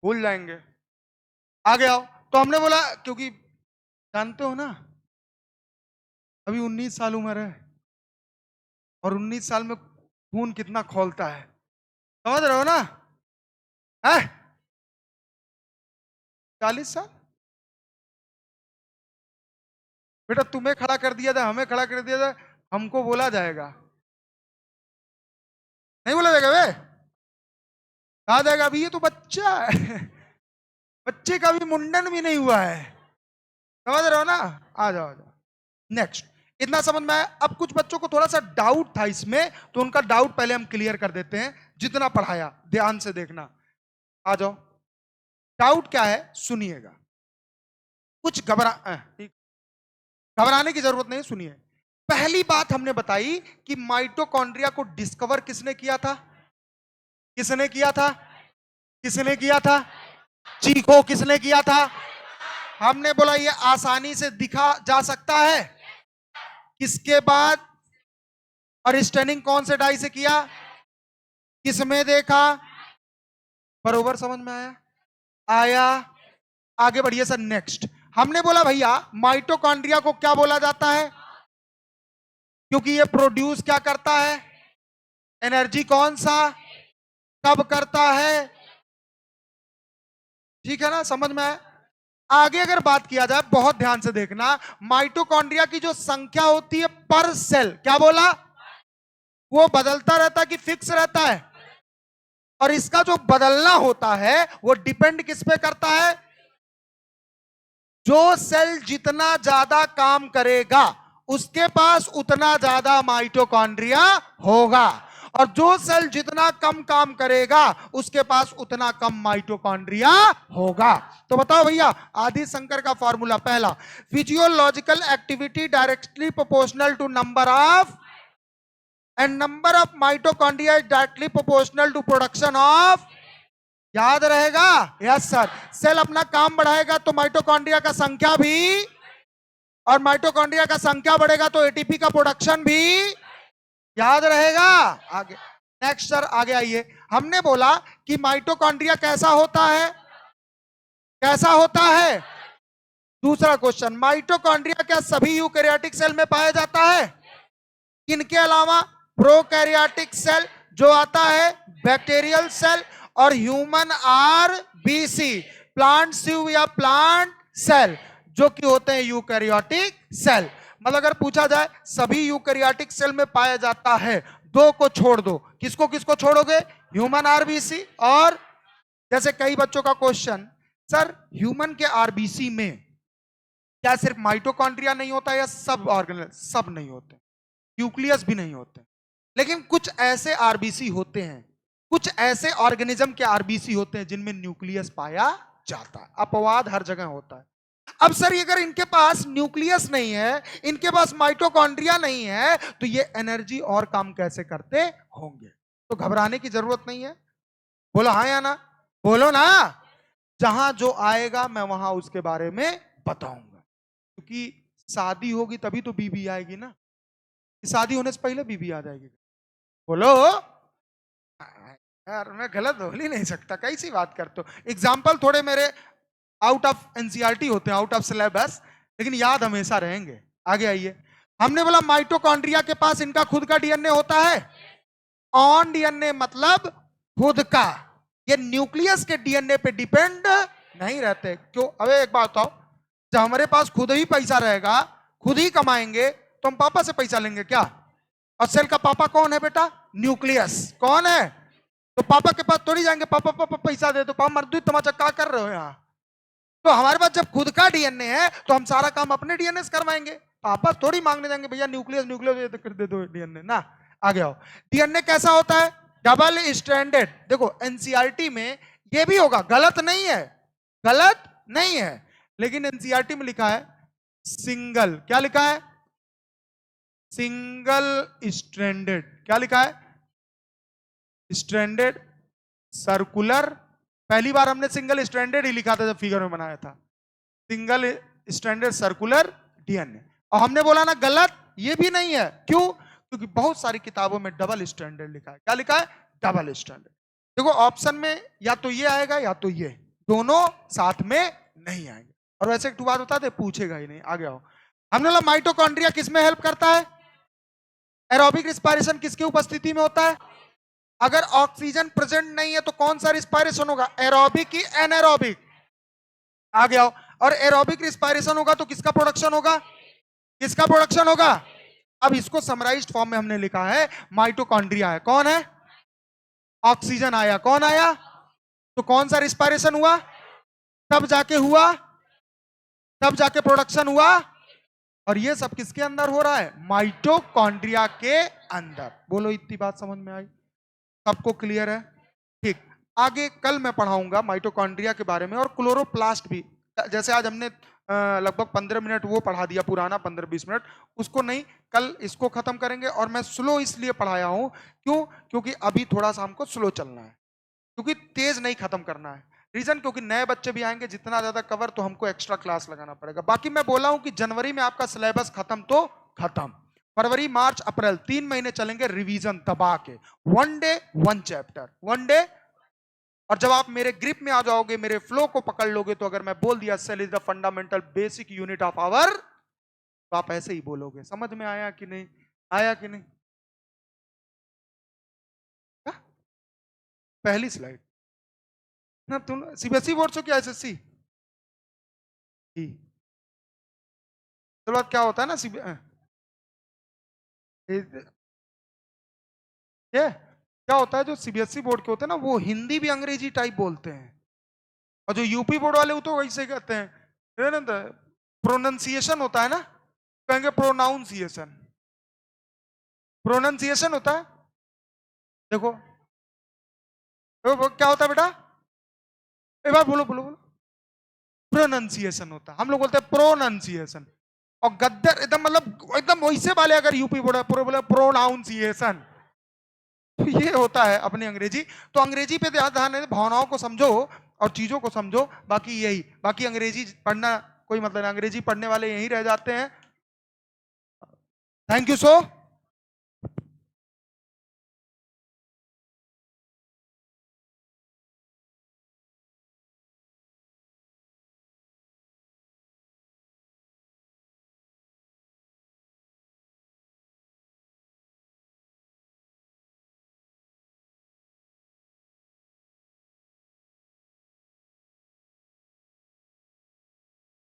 भूल जाएंगे। आगे आओ। तो हमने बोला, क्योंकि जानते हो ना अभी 19 साल उम्र है, और 19 साल में खून कितना खौलता है, समझ रहे हो ना? है 40 साल। बेटा तुम्हें खड़ा कर दिया था, हमें खड़ा कर दिया था, हमको बोला जाएगा, नहीं बोला जाएगा वे? कहा जाएगा अभी ये तो बच्चा है बच्चे का भी मुंडन भी नहीं हुआ है, समझ रहे हो ना? आ जाओ आ जाओ। नेक्स्ट, इतना समझ में आया? अब कुछ बच्चों को थोड़ा सा डाउट था इसमें, तो उनका डाउट पहले हम क्लियर कर देते हैं, जितना पढ़ाया ध्यान से देखना। आ जाओ, डाउट क्या है सुनिएगा, कुछ घबराने की जरूरत नहीं, सुनिए। पहली बात हमने बताई कि माइटोकॉन्ड्रिया को डिस्कवर किसने किया था? किसने किया था? किसने किया था? चीखो, किसने किया था? हमने बोला ये आसानी से दिखा जा सकता है। किसके बाद? और स्टैनिंग कौन से डाई से किया? किसमें देखा? बरोबर समझ में आया? आया। आगे बढ़िए सर। नेक्स्ट, हमने बोला भैया माइटोकॉन्ड्रिया को क्या बोला जाता है? क्योंकि ये प्रोड्यूस क्या करता है? एनर्जी। कौन सा? कब करता है? ठीक है ना, समझ में आया? आगे अगर बात किया जाए, बहुत ध्यान से देखना, माइटोकॉन्ड्रिया की जो संख्या होती है पर सेल, क्या बोला? वो बदलता रहता है कि फिक्स रहता है? और इसका जो बदलना होता है वो डिपेंड किस पे करता है? जो सेल जितना ज्यादा काम करेगा उसके पास उतना ज्यादा माइटोकॉन्ड्रिया होगा, और जो सेल जितना कम काम करेगा उसके पास उतना कम माइटोकॉन्ड्रिया होगा। तो बताओ भैया, आदि शंकर का फॉर्मूला पहला, physiological activity directly proportional to number of, and number of mitochondria is directly proportional to production of. याद रहेगा? Yes sir. सेल अपना काम बढ़ाएगा तो माइटोकॉन्ड्रिया का संख्या भी, और माइटोकॉन्ड्रिया का संख्या बढ़ेगा तो एटीपी का प्रोडक्शन भी। याद रहेगा? आगे नेक्स्ट सर, आगे आइए। हमने बोला कि माइटोकॉन्ड्रिया कैसा होता है? कैसा होता है? दूसरा क्वेश्चन, माइटोकॉन्ड्रिया क्या सभी यूकैरियोटिक सेल में पाया जाता है? किनके अलावा? प्रोकैरियोटिक सेल जो आता है, बैक्टीरियल सेल, और ह्यूमन आरबीसी, प्लांट सिव या प्लांट सेल, जो कि होते हैं यूकैरियोटिक सेल। मतलब अगर पूछा जाए सभी यूकैरियोटिक सेल में पाया जाता है, दो को छोड़ दो, किसको किसको छोड़ोगे? ह्यूमन आरबीसी, और जैसे कई बच्चों का क्वेश्चन, सर ह्यूमन के आरबीसी में क्या सिर्फ माइटोकॉन्ड्रिया नहीं होता या सब ऑर्गेनेल? सब नहीं होते, न्यूक्लियस भी नहीं होते, लेकिन कुछ ऐसे आरबीसी होते हैं, कुछ ऐसे ऑर्गेनिज्म के आरबीसी होते हैं जिनमें न्यूक्लियस पाया जाता है। अपवाद हर जगह होता है। अब सर अगर इनके पास न्यूक्लियस नहीं है, इनके पास माइटोकॉन्ड्रिया नहीं है, तो ये एनर्जी और काम कैसे करते होंगे? तो घबराने की जरूरत नहीं है। बोलो हाँ या ना? बोलो ना। जहां जो आएगा मैं वहां उसके बारे में बताऊंगा, क्योंकि शादी होगी तभी तो बीबी आएगी ना, शादी होने से पहले बीबी आ जाएगी। बोलो यार, मैं गलत बोल ही नहीं सकता, कैसी बात करते हो? एग्जाम्पल थोड़े मेरे आउट ऑफ एनसीईआरटी होते हैं, आउट ऑफ सिलेबस, लेकिन याद हमेशा रहेंगे। आगे आइए। हमने बोला माइटोकॉन्ड्रिया के पास इनका खुद का डीएनए होता है। ऑन डीएनए मतलब खुद का, ये न्यूक्लियस के डीएनए पे डिपेंड नहीं रहते। क्यों? अबे एक बात बताओ, जब हमारे पास खुद ही पैसा रहेगा, खुद ही कमाएंगे, तो हम पापा से पैसा लेंगे क्या? और सेल का पापा कौन है बेटा? न्यूक्लियस। कौन है? तो पापा के पास थोड़ी जाएंगे, पापा पापा पैसा दे दो, पापा मर्दू तमाचा क्या कर रहे हो यहाँ? तो हमारे पास जब खुद का डीएनए है तो हम सारा काम अपने डीएनए से करवाएंगे, पापा थोड़ी मांगने जाएंगे भैया न्यूक्लियस न्यूक्लियस दे दो डीएनए ना। आगे आओ। डीएनए कैसा होता है? Double stranded. देखो एनसीईआरटी में ये भी होगा, गलत नहीं है, गलत नहीं है, लेकिन एनसीईआरटी में लिखा है सिंगल। क्या लिखा है? Single stranded. क्या लिखा है? Stranded circular. पहली बार हमने सिंगल स्ट्रैंडेड ही लिखा था जब फिगर में बनाया था, सिंगल स्ट्रैंडेड सर्कुलर डीएनए। और हमने बोला ना गलत, ये भी नहीं है। क्यों? क्योंकि बहुत सारी किताबों में डबल स्टैंडर्ड लिखा है। क्या लिखा है? Double standard. देखो ऑप्शन में या तो ये आएगा या तो ये, दोनों साथ में नहीं आएंगे। और वैसे एक बात बता दे, पूछेगा ही नहीं। आगे आओ। हमने बोला माइटोकॉन्ड्रिया किसमें हेल्प करता है? एरोबिक रिस्पायरेशन किसकी उपस्थिति में होता है? अगर ऑक्सीजन प्रेजेंट नहीं है तो कौन सा रिस्पायरेशन होगा? एरोबिक की एनारोबिक? आगे आओ। और एरोबिक रिस्पायरेशन होगा तो किसका प्रोडक्शन होगा? किसका प्रोडक्शन होगा? अब इसको समराइज्ड फॉर्म में हमने लिखा है, माइटोकॉन्ड्रिया है। कौन है? ऑक्सीजन आया, कौन आया? तो कौन सा रिस्पायरेशन हुआ? तब जाके हुआ, तब जाके प्रोडक्शन हुआ। और ये सब किसके अंदर हो रहा है? माइटोकॉन्ड्रिया के अंदर। बोलो इतनी बात समझ में आई? सबको क्लियर है? ठीक। आगे कल मैं पढ़ाऊंगा माइटोकॉन्ड्रिया के बारे में और क्लोरोप्लास्ट भी। जैसे आज हमने लगभग 15 मिनट वो पढ़ा दिया पुराना, 15-20 मिनट, उसको नहीं, कल इसको खत्म करेंगे। और मैं स्लो इसलिए पढ़ाया हूं, क्यों? क्योंकि अभी थोड़ा सा हमको स्लो चलना है, क्योंकि तेज नहीं खत्म करना है। रीजन क्योंकि नए बच्चे भी आएंगे, जितना ज्यादा कवर तो हमको एक्स्ट्रा क्लास लगाना पड़ेगा। बाकी मैं बोला हूं कि जनवरी में आपका सिलेबस खत्म तो खत्म, फरवरी मार्च अप्रैल 3 महीने चलेंगे रिवीजन दबा के, 1 डे 1 चैप्टर, 1 डे। और जब आप मेरे ग्रिप में आ जाओगे, मेरे फ्लो को पकड़ लोगे, तो अगर मैं बोल दिया cell is the fundamental basic unit of our, तो आप ऐसे ही बोलोगे। समझ में आया कि नहीं? आया कि नहीं? क्या? पहली स्लाइड ना, तुम सीबीएसई बोर्ड से क्या एसएससी? तो क्या होता है ना ये क्या होता है, जो सीबीएसई बोर्ड के होते हैं ना, वो हिंदी भी अंग्रेजी टाइप बोलते हैं। और जो यूपी बोर्ड वाले वो तो वैसे कहते हैं, प्रोनाउंसिएशन होता है ना, कहेंगे प्रोनाउंसिएशन, प्रोनाउंसिएशन होता है। देखो वो क्या होता है बेटा? एक बार बोलो बोलो बोलो। प्रोनाउंसिएशन होता है, हम लोग बोलते हैं प्रोनाउंसिएशन। और गद्दर एकदम, मतलब एकदम वैसे वाले अगर यूपी बोर्ड पूरे बोले प्रोनाउंसिएशन, तो ये होता है अपनी अंग्रेजी। तो अंग्रेजी पे ध्यान है, भावनाओं को समझो और चीजों को समझो। बाकी यही, बाकी अंग्रेजी पढ़ना कोई मतलब नहीं, अंग्रेजी पढ़ने वाले यहीं रह जाते हैं। Thank you so